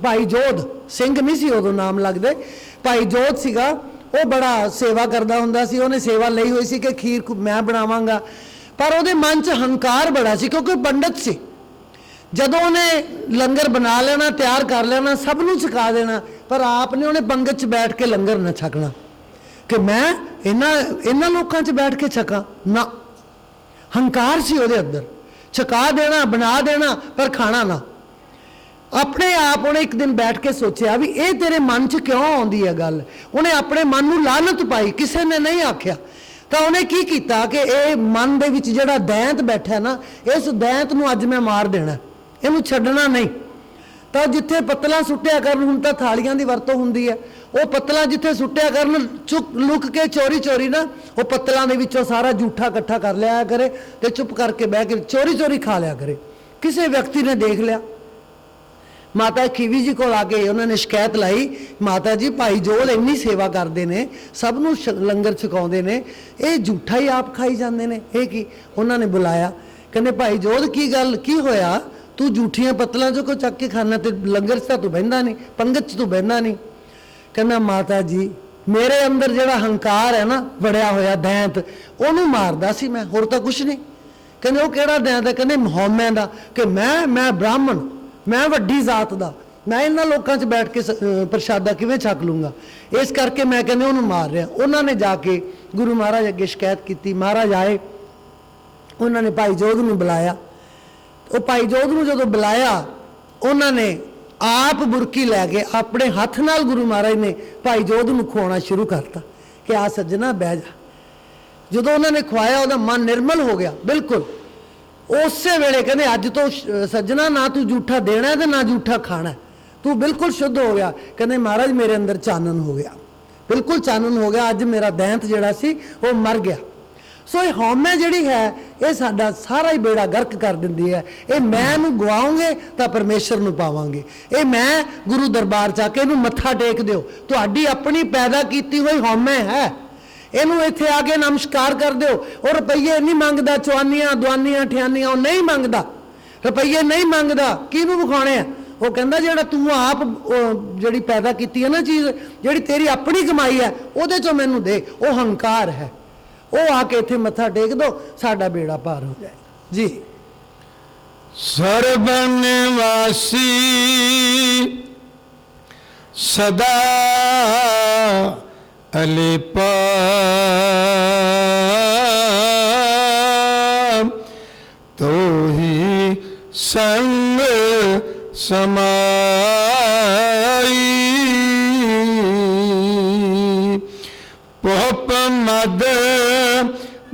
भाई जोध सिंह नहीं सी उदों नाम लगदे, भाई जोध सीगा, वो बड़ा सेवा करदा हुंदा सी। उहने सेवा लई होई सी कि खीर मैं बनावांगा, पर उहदे मन च हंकार बड़ा सी क्योंकि पंडित सी। जदों उन्हें लंगर बना लेना, तैयार कर लेना, सब नूं छका देना, पर आप ने उन्हें पंगत च बैठ के लंगर न छकना कि मैं इन्हां लोकां च बैठ के छका ना। हंकार सी उहदे अंदर, छका देना, बना देना, पर खाना ना। अपने आप उन्हें एक दिन बैठ के सोचा भी ये तेरे मन च क्यों आउंदी है गल। उन्हें अपने मन नूं लानत पाई, किसी ने नहीं आख्या। तो उन्हें की कीता कि ये मन दे विच जिहड़ा दैंत बैठा ना, इस दैंत नूं अज मैं मार देना, इहनूं छड्डना नहीं। तो जिथे पत्तलां सुट्टिया करन, हुण तां थालियां दी वरतों हुंदी है, वो पत्तलां जिथे सुट्टिया करन, चुप लुक के चोरी चोरी ना वो पत्तलां दे विचों सारा जूठा इकट्ठा कर लिया करे ते चुप करके बह के चोरी चोरी खा लिया करे। किसी व्यक्ति ने देख लिया, ਮਾਤਾ ਖੀਵੀ ਜੀ ਕੋਲ ਆ ਕੇ ਉਹਨਾਂ ਨੇ ਸ਼ਿਕਾਇਤ ਲਾਈ, ਮਾਤਾ ਜੀ ਭਾਈ ਜੋਧ ਇੰਨੀ ਸੇਵਾ ਕਰਦੇ ਨੇ, ਸਭ ਨੂੰ ਲੰਗਰ ਛਕਾਉਂਦੇ ਨੇ, ਇਹ ਝੂਠਾ ਹੀ ਆਪ ਖਾਈ ਜਾਂਦੇ ਨੇ, ਇਹ ਕੀ? ਉਹਨਾਂ ਨੇ ਬੁਲਾਇਆ, ਕਹਿੰਦੇ ਭਾਈ ਜੋਧ ਕੀ ਗੱਲ, ਕੀ ਹੋਇਆ? ਤੂੰ ਝੂਠੀਆਂ ਪੱਤਲਾਂ ਚੋਂ ਕੋ ਚੱਕ ਕੇ ਖਾਣਾ, ਤੇ ਲੰਗਰ 'ਚ ਤਾਂ ਤੂੰ ਬਹਿੰਦਾ ਨਹੀਂ, ਪੰਗਤ 'ਚ ਤੂੰ ਬਹਿੰਦਾ ਨਹੀਂ। ਕਹਿੰਦਾ ਮਾਤਾ ਜੀ ਮੇਰੇ ਅੰਦਰ ਜਿਹੜਾ ਹੰਕਾਰ ਹੈ ਨਾ ਵੜਿਆ ਹੋਇਆ ਦੈਂਤ, ਉਹਨੂੰ ਮਾਰਦਾ ਸੀ ਮੈਂ, ਹੋਰ ਤਾਂ ਕੁਛ ਨਹੀਂ। ਕਹਿੰਦੇ ਉਹ ਕਿਹੜਾ ਦੈਂਤ ਹੈ? ਕਹਿੰਦੇ ਹਉਮੈ ਦਾ, ਕਿ ਮੈਂ ਬ੍ਰਾਹਮਣ, ਮੈਂ ਵੱਡੀ ਜ਼ਾਤ ਦਾ, ਮੈਂ ਇਹਨਾਂ ਲੋਕਾਂ 'ਚ ਬੈਠ ਕੇ ਪ੍ਰਸ਼ਾਦਾ ਕਿਵੇਂ ਛਕ ਲੂੰਗਾ, ਇਸ ਕਰਕੇ ਮੈਂ ਕਹਿੰਦੇ ਉਹਨੂੰ ਮਾਰ ਰਿਹਾ। ਉਹਨਾਂ ਨੇ ਜਾ ਕੇ ਗੁਰੂ ਮਹਾਰਾਜ ਅੱਗੇ ਸ਼ਿਕਾਇਤ ਕੀਤੀ। ਮਹਾਰਾਜ ਆਏ, ਉਹਨਾਂ ਨੇ ਭਾਈ ਜੋਧ ਨੂੰ ਬੁਲਾਇਆ। ਉਹ ਭਾਈ ਜੋਧ ਨੂੰ ਜਦੋਂ ਬੁਲਾਇਆ, ਉਹਨਾਂ ਨੇ ਆਪ ਬੁਰਕੀ ਲੈ ਕੇ ਆਪਣੇ ਹੱਥ ਨਾਲ ਗੁਰੂ ਮਹਾਰਾਜ ਨੇ ਭਾਈ ਜੋਧ ਨੂੰ ਖਵਾਉਣਾ ਸ਼ੁਰੂ ਕਰਤਾ ਕਿ ਆ ਸੱਜਣਾ ਬਹਿ ਜਾ। ਜਦੋਂ ਉਹਨਾਂ ਨੇ ਖਵਾਇਆ, ਉਹਦਾ ਮਨ ਨਿਰਮਲ ਹੋ ਗਿਆ ਬਿਲਕੁਲ। ਉਸੇ ਵੇਲੇ ਕਹਿੰਦੇ ਅੱਜ ਤੋਂ ਸੱਜਣਾ ਨਾ ਤੂੰ ਝੂਠਾ ਦੇਣਾ ਤੇ ਨਾ ਝੂਠਾ ਖਾਣਾ, ਤੂੰ ਬਿਲਕੁਲ ਸ਼ੁੱਧ ਹੋ ਗਿਆ। ਕਹਿੰਦੇ ਮਹਾਰਾਜ ਮੇਰੇ ਅੰਦਰ ਚਾਨਣ ਹੋ ਗਿਆ, ਬਿਲਕੁਲ ਚਾਨਣ ਹੋ ਗਿਆ, ਅੱਜ ਮੇਰਾ ਦੈਂਤ ਜਿਹੜਾ ਸੀ ਉਹ ਮਰ ਗਿਆ। ਸੋ ਇਹ ਹਉਮੈ ਜਿਹੜੀ ਹੈ ਇਹ ਸਾਡਾ ਸਾਰਾ ਹੀ ਬੇੜਾ ਗਰਕ ਕਰ ਦਿੰਦੀ ਹੈ। ਇਹ ਮੈਂ ਨੂੰ ਗਵਾਉਂਗੇ ਤਾਂ ਪਰਮੇਸ਼ਰ ਨੂੰ ਪਾਵਾਂਗੇ। ਇਹ ਮੈਂ ਗੁਰੂ ਦਰਬਾਰ ਜਾ ਕੇ ਇਹਨੂੰ ਮੱਥਾ ਟੇਕ ਦਿਓ, ਤੁਹਾਡੀ ਆਪਣੀ ਪੈਦਾ ਕੀਤੀ ਹੋਈ ਹਉਮੈ ਹੈ, ਇਹਨੂੰ ਇੱਥੇ ਆ ਕੇ ਨਮਸਕਾਰ ਕਰ ਦਿਓ। ਉਹ ਰੁਪਈਏ ਨਹੀਂ ਮੰਗਦਾ, ਚਵਾਨੀਆਂ ਦੁਆਨੀਆਂ ਠਿਆਨੀਆਂ ਉਹ ਨਹੀਂ ਮੰਗਦਾ, ਰੁਪਈਏ ਨਹੀਂ ਮੰਗਦਾ, ਕਿਹਨੂੰ ਵਿਖਾਉਣੇ ਆ? ਉਹ ਕਹਿੰਦਾ ਜਿਹੜਾ ਤੂੰ ਆਪ ਜਿਹੜੀ ਪੈਦਾ ਕੀਤੀ ਹੈ ਨਾ ਚੀਜ਼, ਜਿਹੜੀ ਤੇਰੀ ਆਪਣੀ ਕਮਾਈ ਹੈ, ਉਹਦੇ ਚੋਂ ਮੈਨੂੰ ਦੇ। ਉਹ ਹੰਕਾਰ ਹੈ। ਉਹ ਆ ਕੇ ਇੱਥੇ ਮੱਥਾ ਟੇਕ ਦੋ, ਸਾਡਾ ਬੇੜਾ ਪਾਰ ਹੋ ਜਾਏ ਜੀ। ਸਰਬ ਨਿਵਾਸੀ ਸਦਾ ਅਲੇਪਾ, ਤੋਹੀ ਸੰਗ ਸਮਾਈ, ਪੋਪ ਮਦ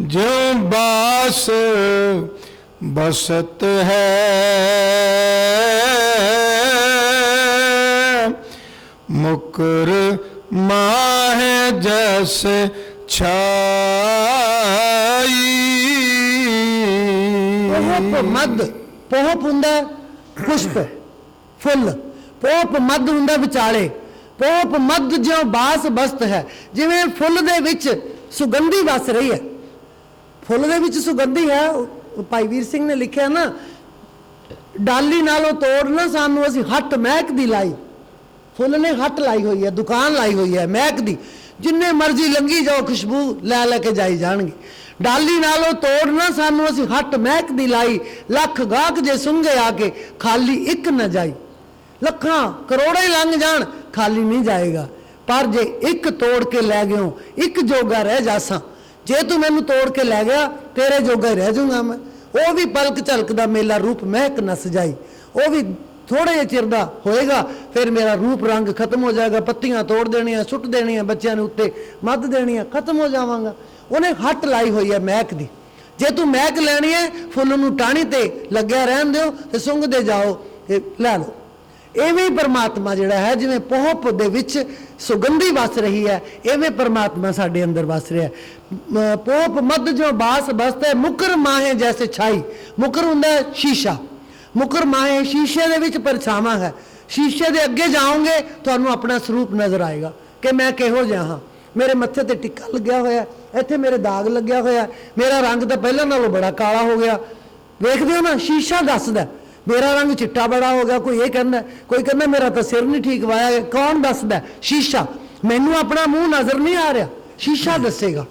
ਜੋ ਬਾਸ बसत है, मुकर माह जैसे छाई। पोप मद, पोप हुंदा पुष्प फुल, पोप मद हुंदा विचाले। पोप मद जो बास बसत है, जिवें फुल दे विच सुगंधी वस रही है, फुल दे विच सुगंधी है। भाई वीर सिंह ने लिखा ना, डाली नालों तोड़ ना सानू असीं हट महक दी लाई। फुल ने हट लाई हुई है, दुकान लाई हुई है महक दी, जिन्ने मर्जी लंघी जाओ खुशबू लै लैके जाई जाणगे। डाली नालों तोड़ ना सानू असीं हट महक दी लाई, लख गाहक जे सुंघे आके खाली एक न जाई। लखां करोड़े ही लंघ जाण खाली नहीं जाएगा, पर जे एक तोड़ के लै गयो एक जोगा रह जासा। जे तू मैनू तोड़ के लै गया तेरे जोगा ही रह जाऊंगा मैं। वो भी पलक झलकदा मेला रूप महक न सजाई, वो भी थोड़े चिर दा होएगा, फिर मेरा रूप रंग खत्म हो जाएगा। पत्तियां तोड़ देनियां, सुट देनियां, बच्चों ने उत्ते मद देनियां, खत्म हो जावांगा। उन्हें हट लाई हुई है महक दी। जे तू महक लैनी है फुल नूं टाणी ते लग्या रहन दिओ ते सुंघदे जाओ ते लै लो। इवें परमात्मा जिहड़ा है, जिवें पोहप दे विच सुगंधी वस रही है, इवें परमात्मा साडे अंदर वस रहा है। पोप मद जो बास बसता है, मुकर माहे जैसे छाई। मुकर हुंदा है शीशा, मुकर माहे शीशे दे विच परछावां है। शीशे दे अगे जाओगे तुहानूं अपना स्वरूप नज़र आएगा कि मैं किहो जिहा हां। मेरे मत्थे ते टिक्का लग्या होया, इत्थे मेरे दाग लग्या होया, मेरा रंग तां पहलां नालों बड़ा काला हो गया। वेखदे हो ना, शीशा दसदा मेरा रंग चिट्टा बड़ा हो गया। कोई ये कहना, कोई कहना मेरा तो सिर नहीं ठीक वाया। कौन दसदा? शीशा। मैनू अपना मुंह नजर नहीं आ रहा, शीशा दसेगा।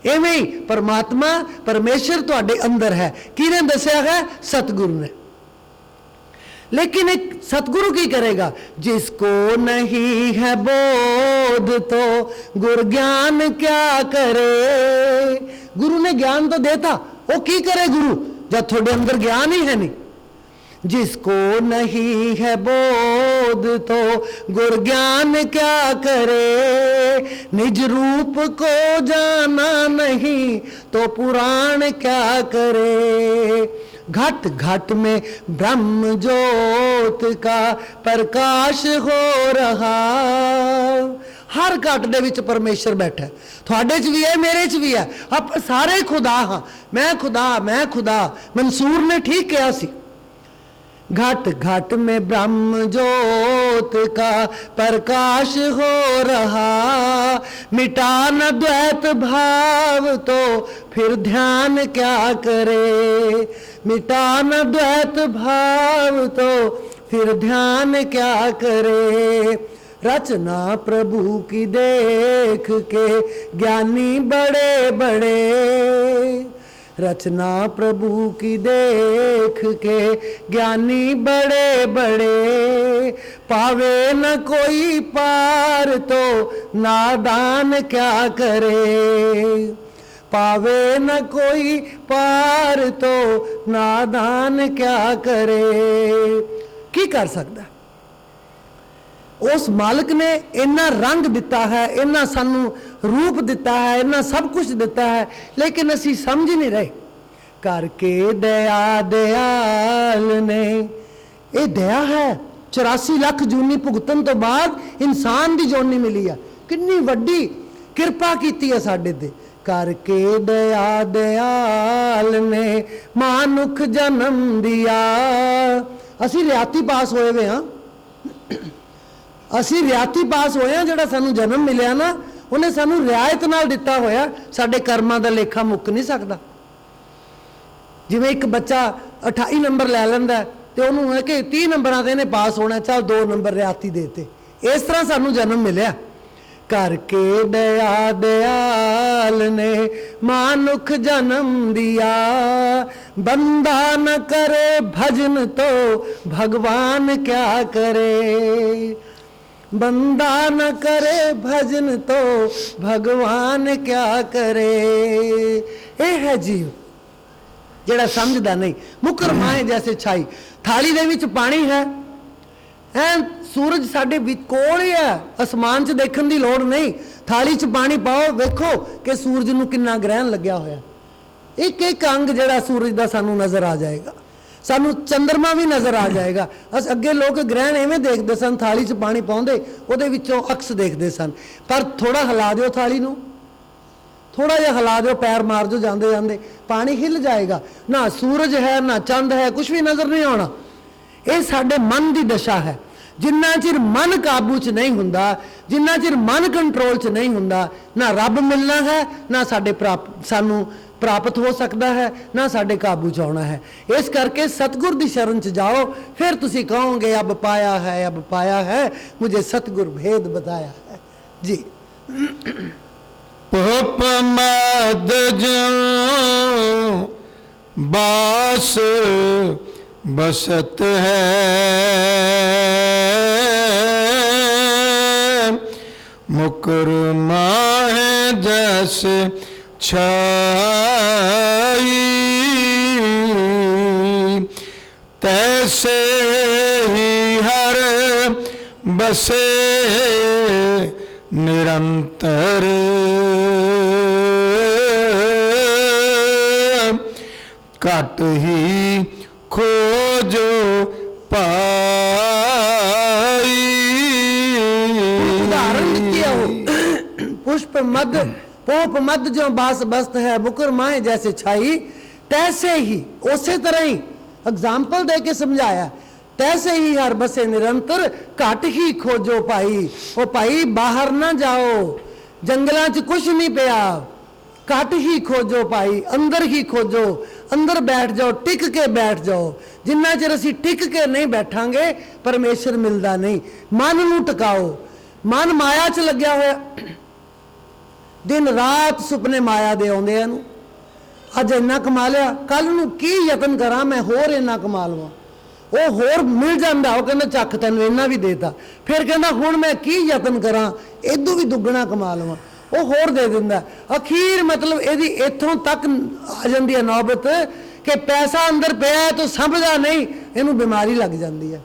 इवें ही परमात्मा परमेश्वर तुहाडे अंदर है। किहने दसिया है? सतगुरु ने। लेकिन एक सतगुरु की करेगा? जिसको नहीं है बोध तो गुर ज्ञान क्या करे। गुरु ने ज्ञान तो देता, वो की करे गुरु जब थोड़े अंदर ज्ञान ही है नहीं। जिसको नहीं है बोध तो गुर ज्ञान क्या करे। निज रूप को जाना नहीं तो पुराण क्या करे। घट घट में ब्रह्म ज्योत का प्रकाश हो रहा। हर घट दे विच परमेश्वर बैठा है। थोड़े च भी है, मेरे च भी है। आप सारे खुदा हाँ। मैं खुदा, मैं खुदा। मंसूर ने ठीक कहा सी, घट घट में ब्रह्म ज्योत का प्रकाश हो रहा, मिटा न द्वैत भाव तो फिर ध्यान क्या करे, मिटा न द्वैत भाव तो फिर ध्यान क्या करे। रचना प्रभु की देख के ज्ञानी बड़े बड़े, रचना प्रभु की देख के ज्ञानी बड़े बड़े, पावे न कोई पार तो नादान क्या करे, पावे न कोई पार तो नादान क्या करे। की कर सकता? उस मालिक ने इन्ना रंग दिता है, इन्ना सानू रूप दिता है, इन्ना सब कुछ दिता है, लेकिन असी समझ नहीं रहे। करके दया दयाल ने, ये दया है। 84 लाख जूनी भुगतन तो बाद इंसान की जोनी मिली है, कितनी वड्डी किरपा की है साडे ते। करके दया दयाल ने मानुख जन्म दिया। असी रियाती पास होए हुए हाँ, असी रियाती पास होए हैं। जिहड़ा सानू जन्म मिलिया ना, उन्हें सानू रियायत नाल दिता होया। साडे कर्मां दा लेखा मुक नहीं सकदा। जिवें एक बच्चा 28 नंबर लै लैंदा ते उहनूं है कि 30 नंबरां ते इहने पास होना, चल 2 नंबर रियाती देते। इस तरह सानू जन्म मिलिया। करके दया दयाल ने मानुख जन्म दिया, बंदा न करे भजन तो भगवान क्या करे, बंदा न करे भजन तो भगवान क्या करे। ये है जीव जेड़ा समझदा नहीं। मुकर माए जैसे छाई, थाली दे विच पानी है, सूरज साडे विच कोल ही है, आसमान च देखण दी लोड़ नहीं। थाली च पानी पाओ, वेखो कि सूरज नूं किन्ना ग्रहण लग्या होया। एक एक अंग जेड़ा सूरज दा सानू नज़र आ जाएगा, सानू चंद्रमा भी नज़र आ जाएगा। अस अगे लोग ग्रहण इवें देखते सन, थाली च पानी पाउंदे उहदे विचों अक्स देखते सन। पर थोड़ा हिला दिओ थाली नूं, थोड़ा जिहा हिला दिओ, पैर मार जो जाते जाते पानी हिल जाएगा। ना सूरज है ना चंद है, कुछ भी नज़र नहीं आना। ये साडे मन की दशा है। जिन्ना चिर मन काबू च नहीं हुंदा, जिन्ना चिर मन कंट्रोल च नहीं हुंदा, ना रब मिलना है, ना साडे सानू प्राप्त हो सकता है, ना साडे काबू च आना है। इस करके सतगुर दी शरण च जाओ, फिर तुसी कहोगे अब पाया है, अब पाया है, मुझे सतगुर भेद बताया है। जी पुप मद ज्यों बास बसत है, मुकुर माहे जैसे छाई, तैसे ही हर बसे निरंतर, घट ही खोजो पाई। उदाहरण दिती है वो, पुष्प मद पोप मद जो बास बस्त है, मुकुर माए जैसे छाई, तैसे ही उसी तरह ही एग्जाम्पल दे के समझाया। तैसे ही हर बसे निरंतर, घट ही खोजो पाई। ओ भाई बाहर ना जाओ, जंगलों च कुछ नहीं पिया, घट ही खोजो पाई, अंदर ही खोजो, अंदर बैठ जाओ, टिक के बैठ जाओ। जिन्ना चिर असीं टिक के नहीं बैठांगे परमेश्वर मिलता नहीं। मन नूं टकाओ, मन माया च लग्या होया, दिन रात सुपने माया दे आउंदे आ। अज इन्ना कमा लिया, कल नूं की यतन करा मैं होर इन्ना कमा लवां। वो होर मिल जाता, वो कहना चक तैनूं इन्ना भी देता, फिर कहना हुण मैं की यतन करा इदों भी दुगना कमा लवां, वो होर दे दिंदा। अखीर मतलब यदि इत्थों तक आ जाती है नौबत कि पैसा अंदर पिया है तो समझदा नहीं, इनू बीमारी लग जाती है।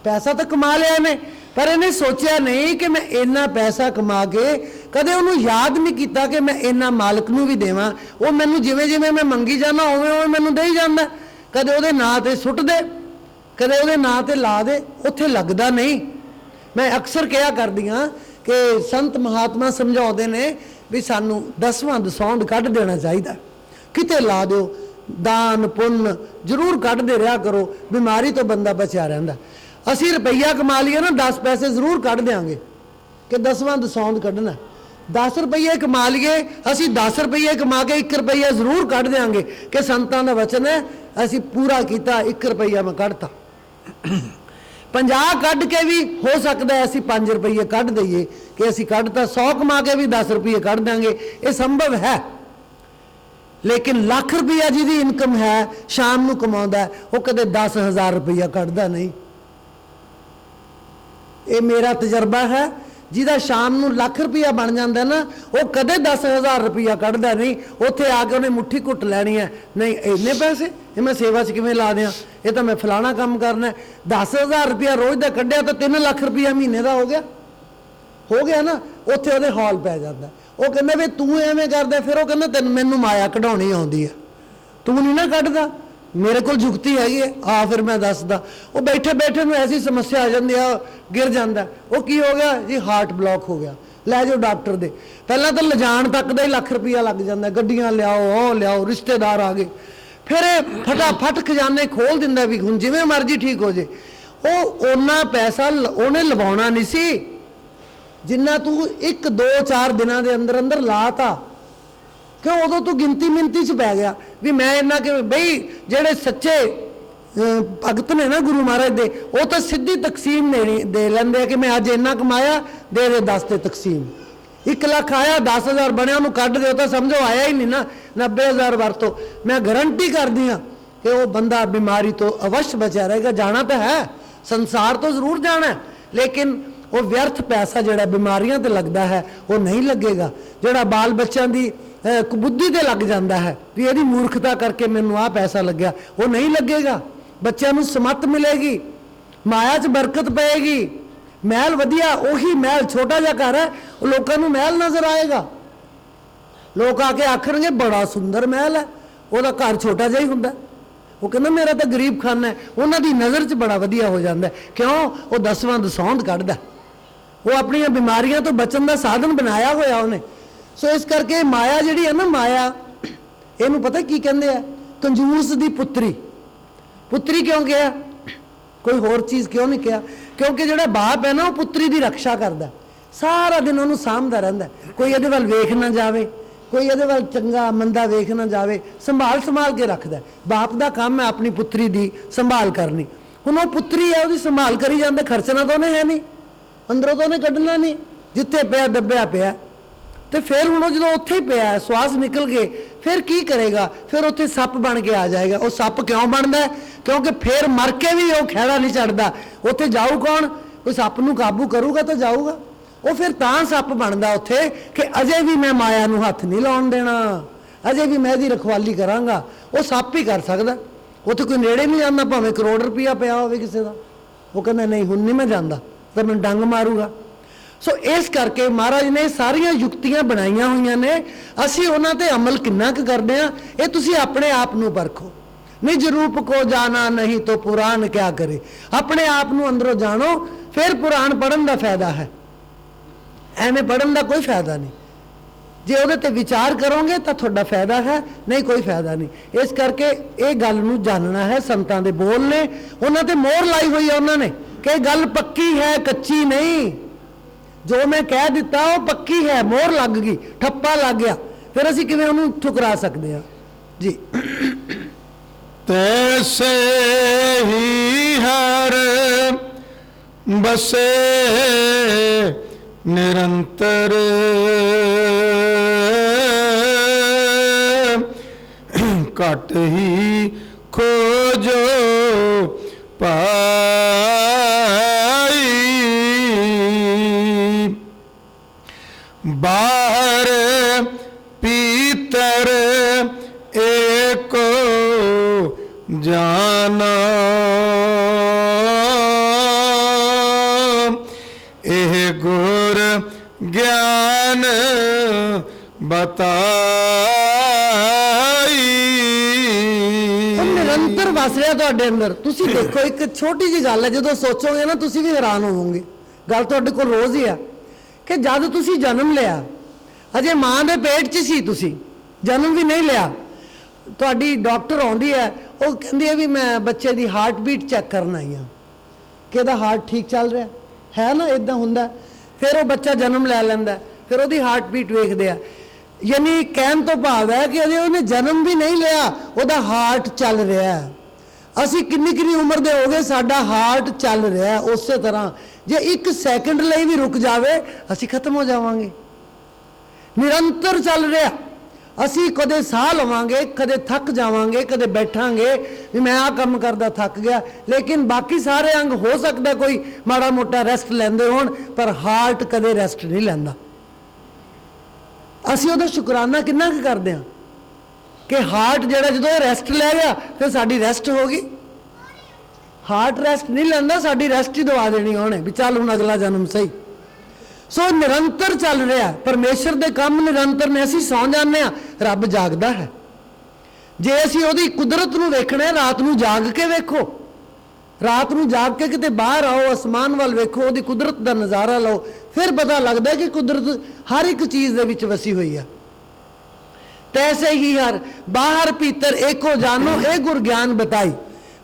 पैसा तो कमा लिया इन्हें, पर इन्हें सोचा नहीं कि मैं इन्ना पैसा कमा के कदे उन्होंने याद नहीं किया कि मैं इन्ना मालिक नूं भी देवां। वो मैनूं जिवें जिवें मैं मंगी जाना उवें उवें मैनूं दे ही जांदा। कदे उहदे नां ते सुट दे, कदे उहदे नां ते ला दे, उत्थे लगदा नहीं। मैं अक्सर कहा करदी हां कि संत महात्मा समझाउंदे ने भी सानू 10वां दसौंद कढ देना चाहिए, किते ला दिओ। ਦਾਨ ਪੁੰਨ ਜ਼ਰੂਰ ਕੱਢਦੇ ਰਿਹਾ ਕਰੋ, ਬਿਮਾਰੀ ਤੋਂ ਬੰਦਾ ਬਚਿਆ ਰਹਿੰਦਾ। ਅਸੀਂ ਰੁਪਈਆ ਕਮਾ ਲਈਏ ਨਾ 10 ਪੈਸੇ ਜ਼ਰੂਰ ਕੱਢ ਦਿਆਂਗੇ ਕਿ 10ਵਾਂ ਦਸੌਂਦ ਕੱਢਣਾ। 10 ਰੁਪਈਏ ਕਮਾ ਲਈਏ ਅਸੀਂ 10 ਰੁਪਈਏ ਕਮਾ ਕੇ 1 ਰੁਪਈਆ ਜ਼ਰੂਰ ਕੱਢ ਦਿਆਂਗੇ ਕਿ ਸੰਤਾਂ ਦਾ ਵਚਨ ਹੈ ਅਸੀਂ ਪੂਰਾ ਕੀਤਾ, 1 ਰੁਪਈਆ ਮੈਂ ਕੱਢਤਾ। 50 ਕੱਢ ਕੇ ਵੀ ਹੋ ਸਕਦਾ ਹੈ ਅਸੀਂ 5 ਰੁਪਈਏ ਕੱਢ ਦਈਏ ਕਿ ਅਸੀਂ ਕੱਢਤਾ। 100 ਕਮਾ ਕੇ ਵੀ 10 ਰੁਪਈਏ ਕੱਢ ਦਾਂਗੇ, ਇਹ ਸੰਭਵ ਹੈ। ਲੇਕਿਨ ਲੱਖ ਰੁਪਈਆ ਜਿਹਦੀ ਇਨਕਮ ਹੈ, ਸ਼ਾਮ ਨੂੰ ਕਮਾਉਂਦਾ, ਉਹ ਕਦੇ 10,000 ਰੁਪਈਆ ਕੱਢਦਾ ਨਹੀਂ। ਇਹ ਮੇਰਾ ਤਜਰਬਾ ਹੈ। ਜਿਹਦਾ ਸ਼ਾਮ ਨੂੰ ਲੱਖ ਰੁਪਈਆ ਬਣ ਜਾਂਦਾ ਨਾ, ਉਹ ਕਦੇ 10,000 ਰੁਪਈਆ ਕੱਢਦਾ ਨਹੀਂ। ਉੱਥੇ ਆ ਕੇ ਉਹਨੇ ਮੁੱਠੀ ਘੁੱਟ ਲੈਣੀ ਹੈ, ਨਹੀਂ ਇੰਨੇ ਪੈਸੇ ਇਹ ਮੈਂ ਸੇਵਾ 'ਚ ਕਿਵੇਂ ਲਾ ਦਿਆਂ, ਇਹ ਤਾਂ ਮੈਂ ਫਲਾਣਾ ਕੰਮ ਕਰਨਾ। 10,000 ਰੁਪਈਆ ਰੋਜ਼ ਦਾ ਕੱਢਿਆ ਤਾਂ 3 ਲੱਖ ਰੁਪਈਆ ਮਹੀਨੇ ਦਾ ਹੋ ਗਿਆ ਨਾ। ਉੱਥੇ ਉਹਦੇ ਹੌਲ ਪੈ ਜਾਂਦਾ। ਉਹ ਕਹਿੰਦਾ ਵੀ ਤੂੰ ਐਵੇਂ ਕਰਦਾ, ਫਿਰ ਉਹ ਕਹਿੰਦਾ ਤੈਨੂੰ ਮੈਨੂੰ ਮਾਇਆ ਕਢਾਉਣੀ ਆਉਂਦੀ ਹੈ, ਤੂੰ ਨਹੀਂ ਨਾ ਕੱਢਦਾ, ਮੇਰੇ ਕੋਲ ਜੁਗਤੀ ਹੈਗੀ ਹੈ, ਆ ਫਿਰ ਮੈਂ ਦੱਸਦਾ। ਉਹ ਬੈਠੇ ਬੈਠੇ ਨੂੰ ਐਸੀ ਸਮੱਸਿਆ ਆ ਜਾਂਦੀ ਆ, ਗਿਰ ਜਾਂਦਾ। ਉਹ ਕੀ ਹੋ ਗਿਆ ਜੀ, ਹਾਰਟ ਬਲੌਕ ਹੋ ਗਿਆ, ਲੈ ਜਾਓ ਡਾਕਟਰ ਦੇ। ਪਹਿਲਾਂ ਤਾਂ ਲਿਜਾਣ ਤੱਕ ਦਾ ਹੀ ਲੱਖ ਰੁਪਈਆ ਲੱਗ ਜਾਂਦਾ, ਗੱਡੀਆਂ ਲਿਆਓ, ਉਹ ਲਿਆਓ, ਰਿਸ਼ਤੇਦਾਰ ਆ ਗਏ। ਫਿਰ ਇਹ ਫਟਾਫਟ ਖਜ਼ਾਨੇ ਖੋਲ ਦਿੰਦਾ ਵੀ ਹੁਣ ਜਿਵੇਂ ਮਰਜ਼ੀ ਠੀਕ ਹੋ ਜੇ। ਉਹ ਓਨਾ ਪੈਸਾ ਉਹਨੇ ਲਵਾਉਣਾ ਨਹੀਂ ਸੀ ਜਿੰਨਾ ਤੂੰ 1 2 4 ਦਿਨਾਂ ਦੇ ਅੰਦਰ ਅੰਦਰ ਲਾਤਾ। ਕਿਉਂ? ਉਦੋਂ ਤੂੰ ਗਿਣਤੀ ਮਿੰਤੀ 'ਚ ਪੈ ਗਿਆ ਵੀ ਮੈਂ ਇੰਨਾ ਕਿ ਬਈ ਜਿਹੜੇ ਸੱਚੇ ਭਗਤ ਨੇ ਨਾ ਗੁਰੂ ਮਹਾਰਾਜ ਦੇ, ਉਹ ਤਾਂ ਸਿੱਧੀ ਤਕਸੀਮ ਦੇ ਲੈਂਦੇ ਆ ਕਿ ਮੈਂ ਅੱਜ ਇੰਨਾ ਕਮਾਇਆ, ਦੇ 10 ਤੇ ਤਕਸੀਮ। 1 ਲੱਖ ਆਇਆ, 10,000 ਬਣਿਆ, ਉਹਨੂੰ ਕੱਢ ਦਿਓ ਤਾਂ ਸਮਝੋ ਆਇਆ ਹੀ ਨਹੀਂ ਨਾ, 90,000 ਵਰਤੋ। ਮੈਂ ਗਰੰਟੀ ਕਰਦੀ ਹਾਂ ਕਿ ਉਹ ਬੰਦਾ ਬਿਮਾਰੀ ਤੋਂ ਅਵਸ਼ ਬਚਿਆ ਰਹੇਗਾ। ਜਾਣਾ ਤਾਂ ਹੈ, ਸੰਸਾਰ ਤੋਂ ਜ਼ਰੂਰ ਜਾਣਾ, ਲੇਕਿਨ ਉਹ ਵਿਅਰਥ ਪੈਸਾ ਜਿਹੜਾ ਬਿਮਾਰੀਆਂ ਤੇ ਲੱਗਦਾ ਹੈ ਉਹ ਨਹੀਂ ਲੱਗੇਗਾ। ਜਿਹੜਾ ਬਾਲ ਬੱਚਿਆਂ ਦੀ ਕੁਬੁੱਧੀ ਤੇ ਲੱਗ ਜਾਂਦਾ ਹੈ ਵੀ ਇਹਦੀ ਮੂਰਖਤਾ ਕਰਕੇ ਮੈਨੂੰ ਆਹ ਪੈਸਾ ਲੱਗਿਆ, ਉਹ ਨਹੀਂ ਲੱਗੇਗਾ। ਬੱਚਿਆਂ ਨੂੰ ਸਮੱਤ ਮਿਲੇਗੀ, ਮਾਇਆ 'ਚ ਬਰਕਤ ਪਏਗੀ, ਮਹਿਲ ਵਧੀਆ। ਉਹੀ ਮਹਿਲ ਛੋਟਾ ਜਿਹਾ ਘਰ ਹੈ, ਉਹ ਲੋਕਾਂ ਨੂੰ ਮਹਿਲ ਨਜ਼ਰ ਆਏਗਾ। ਲੋਕ ਆ ਕੇ ਆਖਣਗੇ ਬੜਾ ਸੁੰਦਰ ਮਹਿਲ ਹੈ, ਉਹਦਾ ਘਰ ਛੋਟਾ ਜਿਹਾ ਹੀ ਹੁੰਦਾ। ਉਹ ਕਹਿੰਦਾ ਮੇਰਾ ਤਾਂ ਗਰੀਬ ਖਾਨਾ ਹੈ। ਉਹਨਾਂ ਦੀ ਨਜ਼ਰ 'ਚ ਬੜਾ ਵਧੀਆ ਹੋ ਜਾਂਦਾ। ਕਿਉਂ? ਉਹ 10ਵਾਂ ਦਸੌਂਦ ਕੱਢਦਾ, ਉਹ ਆਪਣੀਆਂ ਬਿਮਾਰੀਆਂ ਤੋਂ ਬਚਣ ਦਾ ਸਾਧਨ ਬਣਾਇਆ ਹੋਇਆ ਉਹਨੇ। ਸੋ ਇਸ ਕਰਕੇ ਮਾਇਆ ਜਿਹੜੀ ਹੈ ਨਾ, ਮਾਇਆ ਇਹਨੂੰ ਪਤਾ ਕੀ ਕਹਿੰਦੇ ਆ? ਕੰਜੂਸ ਦੀ ਪੁੱਤਰੀ। ਪੁੱਤਰੀ ਕਿਉਂ ਕਿਹਾ? ਕੋਈ ਹੋਰ ਚੀਜ਼ ਕਿਉਂ ਨਹੀਂ ਕਿਹਾ? ਕਿਉਂਕਿ ਜਿਹੜਾ ਬਾਪ ਹੈ ਨਾ, ਉਹ ਪੁੱਤਰੀ ਦੀ ਰੱਖਿਆ ਕਰਦਾ, ਸਾਰਾ ਦਿਨ ਉਹਨੂੰ ਸਾਂਭਦਾ ਰਹਿੰਦਾ। ਕੋਈ ਇਹਦੇ ਵੱਲ ਵੇਖ ਨਾ ਜਾਵੇ, ਕੋਈ ਇਹਦੇ ਵੱਲ ਚੰਗਾ ਮੰਦਾ ਵੇਖ ਨਾ ਜਾਵੇ, ਸੰਭਾਲ ਕੇ ਰੱਖਦਾ। ਬਾਪ ਦਾ ਕੰਮ ਹੈ ਆਪਣੀ ਪੁੱਤਰੀ ਦੀ ਸੰਭਾਲ ਕਰਨੀ। ਹੁਣ ਉਹ ਪੁੱਤਰੀ ਹੈ, ਉਹਦੀ ਸੰਭਾਲ ਕਰੀ ਜਾਂਦੇ, ਖਰਚਣਾ ਤਾਂ ਉਹਨੇ ਹੈ ਨਹੀਂ, ਅੰਦਰੋਂ ਤਾਂ ਉਹਨੇ ਕੱਢਣਾ ਨਹੀਂ, ਜਿੱਥੇ ਪਿਆ ਦੱਬਿਆ ਪਿਆ। ਤੇ ਫਿਰ ਹੁਣ ਉਹ ਜਦੋਂ ਉੱਥੇ ਹੀ ਪਿਆ, ਸਵਾਸ ਨਿਕਲ ਗਏ, ਫਿਰ ਕੀ ਕਰੇਗਾ? ਫਿਰ ਉੱਥੇ ਸੱਪ ਬਣ ਕੇ ਆ ਜਾਏਗਾ। ਉਹ ਸੱਪ ਕਿਉਂ ਬਣਦਾ? ਕਿਉਂਕਿ ਫਿਰ ਮਰ ਕੇ ਵੀ ਉਹ ਖਹਿੜਾ ਨਹੀਂ ਛੱਡਦਾ। ਉੱਥੇ ਜਾਊ ਕੌਣ? ਕੋਈ ਸੱਪ ਨੂੰ ਕਾਬੂ ਕਰੂਗਾ ਤਾਂ ਜਾਊਗਾ। ਉਹ ਫਿਰ ਤਾਂ ਸੱਪ ਬਣਦਾ ਉੱਥੇ ਕਿ ਅਜੇ ਵੀ ਮੈਂ ਮਾਇਆ ਨੂੰ ਹੱਥ ਨਹੀਂ ਲਾਉਣ ਦੇਣਾ, ਅਜੇ ਵੀ ਮੈਂ ਇਹਦੀ ਰਖਵਾਲੀ ਕਰਾਂਗਾ। ਉਹ ਸੱਪ ਹੀ ਕਰ ਸਕਦਾ। ਉੱਥੇ ਕੋਈ ਨੇੜੇ ਨਹੀਂ ਜਾਂਦਾ, ਭਾਵੇਂ ਕਰੋੜ ਰੁਪਈਆ ਪਿਆ ਹੋਵੇ ਕਿਸੇ ਦਾ। ਉਹ ਕਹਿੰਦਾ ਨਹੀਂ ਹੁਣ ਨਹੀਂ ਮੈਂ ਜਾਂਦਾ, ਤਾਂ ਮੈਨੂੰ ਡੰਗ ਮਾਰੂਗਾ। ਸੋ ਇਸ ਕਰਕੇ ਮਹਾਰਾਜ ਨੇ ਸਾਰੀਆਂ ਯੁਕਤੀਆਂ ਬਣਾਈਆਂ ਹੋਈਆਂ ਨੇ। ਅਸੀਂ ਉਹਨਾਂ ਤੇ ਅਮਲ ਕਿੰਨਾ ਕੁ ਕਰਦੇ ਹਾਂ, ਇਹ ਤੁਸੀਂ ਆਪਣੇ ਆਪ ਨੂੰ ਪਰਖੋ। ਨਿਜ ਰੂਪ ਕੋ ਜਾਣਾ ਨਹੀਂ ਤੋ ਪੁਰਾਣ ਕਿਆ ਕਰੇ। ਆਪਣੇ ਆਪ ਨੂੰ ਅੰਦਰੋਂ ਜਾਣੋ, ਫਿਰ ਪੁਰਾਣ ਪੜ੍ਹਨ ਦਾ ਫਾਇਦਾ ਹੈ। ਐਵੇਂ ਪੜ੍ਹਨ ਦਾ ਕੋਈ ਫਾਇਦਾ ਨਹੀਂ। ਜੇ ਉਹਦੇ ਤੇ ਵਿਚਾਰ ਕਰੋਗੇ ਤਾਂ ਤੁਹਾਡਾ ਫਾਇਦਾ ਹੈ, ਨਹੀਂ ਕੋਈ ਫਾਇਦਾ ਨਹੀਂ। ਇਸ ਕਰਕੇ ਇਹ ਗੱਲ ਨੂੰ ਜਾਣਨਾ ਹੈ। ਸੰਤਾਂ ਦੇ ਬੋਲ ਨੇ, ਉਹਨਾਂ ਤੇ ਮੋਹਰ ਲਾਈ ਹੋਈ ਹੈ ਉਹਨਾਂ ਨੇ ਕਿ ਇਹ ਗੱਲ ਪੱਕੀ ਹੈ, ਕੱਚੀ ਨਹੀਂ। ਜੋ ਮੈਂ ਕਹਿ ਦਿੱਤਾ ਉਹ ਪੱਕੀ ਹੈ, ਮੋਹਰ ਲੱਗ ਗਈ, ਠੱਪਾ ਲੱਗ ਗਿਆ, ਫਿਰ ਅਸੀਂ ਕਿਵੇਂ ਉਹਨੂੰ ਠੁਕਰਾ ਸਕਦੇ ਹਾਂ ਜੀ। ਤੈਸੇ ਹੀ ਹਰ ਬਸੇ ਨਿਰੰਤਰ ਘਟ ਹੀ ਖੋਜੋ ਪਾਈ ਬਾਹਰ ਪੀਤਰ ਏਕੋ ਜਾਨਾ ਇਹ ਗੁਰ ਗਿਆਨ ਬਤਾਈ। ਨਿਰੰਤਰ ਵਸ ਰਿਹਾ ਤੁਹਾਡੇ ਅੰਦਰ। ਤੁਸੀਂ ਦੇਖੋ, ਇੱਕ ਛੋਟੀ ਜਿਹੀ ਗੱਲ ਹੈ, ਜਦੋਂ ਸੋਚੋਗੇ ਨਾ ਤੁਸੀਂ ਵੀ ਹੈਰਾਨ ਹੋਵੋਗੇ। ਗੱਲ ਤੁਹਾਡੇ ਕੋਲ ਰੋਜ਼ ਹੀ ਆ ਕਿ ਜਦ ਤੁਸੀਂ ਜਨਮ ਲਿਆ, ਅਜੇ ਮਾਂ ਦੇ ਪੇਟ 'ਚ ਸੀ, ਤੁਸੀਂ ਜਨਮ ਵੀ ਨਹੀਂ ਲਿਆ, ਤੁਹਾਡੀ ਡਾਕਟਰ ਆਉਂਦੀ ਹੈ, ਉਹ ਕਹਿੰਦੀ ਹੈ ਵੀ ਮੈਂ ਬੱਚੇ ਦੀ ਹਾਰਟ ਬੀਟ ਚੈੱਕ ਕਰਨ ਆਈ ਹਾਂ ਕਿ ਇਹਦਾ ਹਾਰਟ ਠੀਕ ਚੱਲ ਰਿਹਾ ਹੈ ਨਾ, ਇਦਾਂ ਹੁੰਦਾ। ਫਿਰ ਉਹ ਬੱਚਾ ਜਨਮ ਲੈ ਲੈਂਦਾ, ਫਿਰ ਉਹਦੀ ਹਾਰਟ ਬੀਟ ਵੇਖਦੇ ਆ। ਯਾਨੀ ਕਹਿਣ ਤੋਂ ਭਾਵ ਹੈ ਕਿ ਅਜੇ ਉਹਨੇ ਜਨਮ ਵੀ ਨਹੀਂ ਲਿਆ, ਉਹਦਾ ਹਾਰਟ ਚੱਲ ਰਿਹਾ ਹੈ। ਅਸੀਂ ਕਿੰਨੀ ਕਿੰਨੀ ਉਮਰ ਦੇ ਹੋ ਗਏ, ਸਾਡਾ ਹਾਰਟ ਚੱਲ ਰਿਹਾ। ਉਸੇ ਤਰ੍ਹਾਂ ਜੇ 1 ਸੈਕਿੰਡ ਲਈ ਵੀ ਰੁਕ ਜਾਵੇ ਅਸੀਂ ਖਤਮ ਹੋ ਜਾਵਾਂਗੇ। ਨਿਰੰਤਰ ਚੱਲ ਰਿਹਾ। ਅਸੀਂ ਕਦੇ ਸਾਹ ਲਵਾਂਗੇ, ਕਦੇ ਥੱਕ ਜਾਵਾਂਗੇ, ਕਦੇ ਬੈਠਾਂਗੇ ਵੀ ਮੈਂ ਆਹ ਕੰਮ ਕਰਦਾ ਥੱਕ ਗਿਆ, ਲੇਕਿਨ ਬਾਕੀ ਸਾਰੇ ਅੰਗ ਹੋ ਸਕਦਾ ਕੋਈ ਮਾੜਾ ਮੋਟਾ ਰੈਸਟ ਲੈਂਦੇ ਹੋਣ, ਪਰ ਹਾਰਟ ਕਦੇ ਰੈਸਟ ਨਹੀਂ ਲੈਂਦਾ। ਅਸੀਂ ਉਹਦਾ ਸ਼ੁਕਰਾਨਾ ਕਿੰਨਾ ਕੁ ਕਰਦੇ ਹਾਂ ਕਿ ਹਾਰਟ ਜਿਹੜਾ ਜਦੋਂ ਇਹ ਰੈਸਟ ਲੈ ਗਿਆ ਫਿਰ ਸਾਡੀ ਰੈਸਟ ਹੋ ਗਈ। ਹਾਰਟ ਰੈਸਟ ਨਹੀਂ ਲੈਂਦਾ, ਸਾਡੀ ਰੈਸਟ ਹੀ ਦਵਾ ਦੇਣੀ ਉਹਨੇ ਵੀ ਚੱਲ ਹੁਣ ਅਗਲਾ ਜਨਮ ਸਹੀ। ਸੋ ਨਿਰੰਤਰ ਚੱਲ ਰਿਹਾ, ਪਰਮੇਸ਼ਰ ਦੇ ਕੰਮ ਨਿਰੰਤਰ ਨੇ। ਅਸੀਂ ਸੌਂ ਜਾਂਦੇ ਹਾਂ, ਰੱਬ ਜਾਗਦਾ ਹੈ। ਜੇ ਅਸੀਂ ਉਹਦੀ ਕੁਦਰਤ ਨੂੰ ਵੇਖਣਾ ਹੈ, ਰਾਤ ਨੂੰ ਜਾਗ ਕੇ ਵੇਖੋ, ਰਾਤ ਨੂੰ ਜਾਗ ਕੇ ਕਿਤੇ ਬਾਹਰ ਆਓ, ਅਸਮਾਨ ਵੱਲ ਵੇਖੋ, ਉਹਦੀ ਕੁਦਰਤ ਦਾ ਨਜ਼ਾਰਾ ਲਓ, ਫਿਰ ਪਤਾ ਲੱਗਦਾ ਕਿ ਕੁਦਰਤ ਹਰ ਇੱਕ ਚੀਜ਼ ਦੇ ਵਿੱਚ ਵਸੀ ਹੋਈ ਹੈ। ਤੈਸੇ ਹੀ ਹਰ ਬਾਹਰ ਭੀਤਰ ਏਕੋ ਜਾਨੋ, ਇਹ ਗੁਰ ਗਿਆਨ ਬਤਾਈ।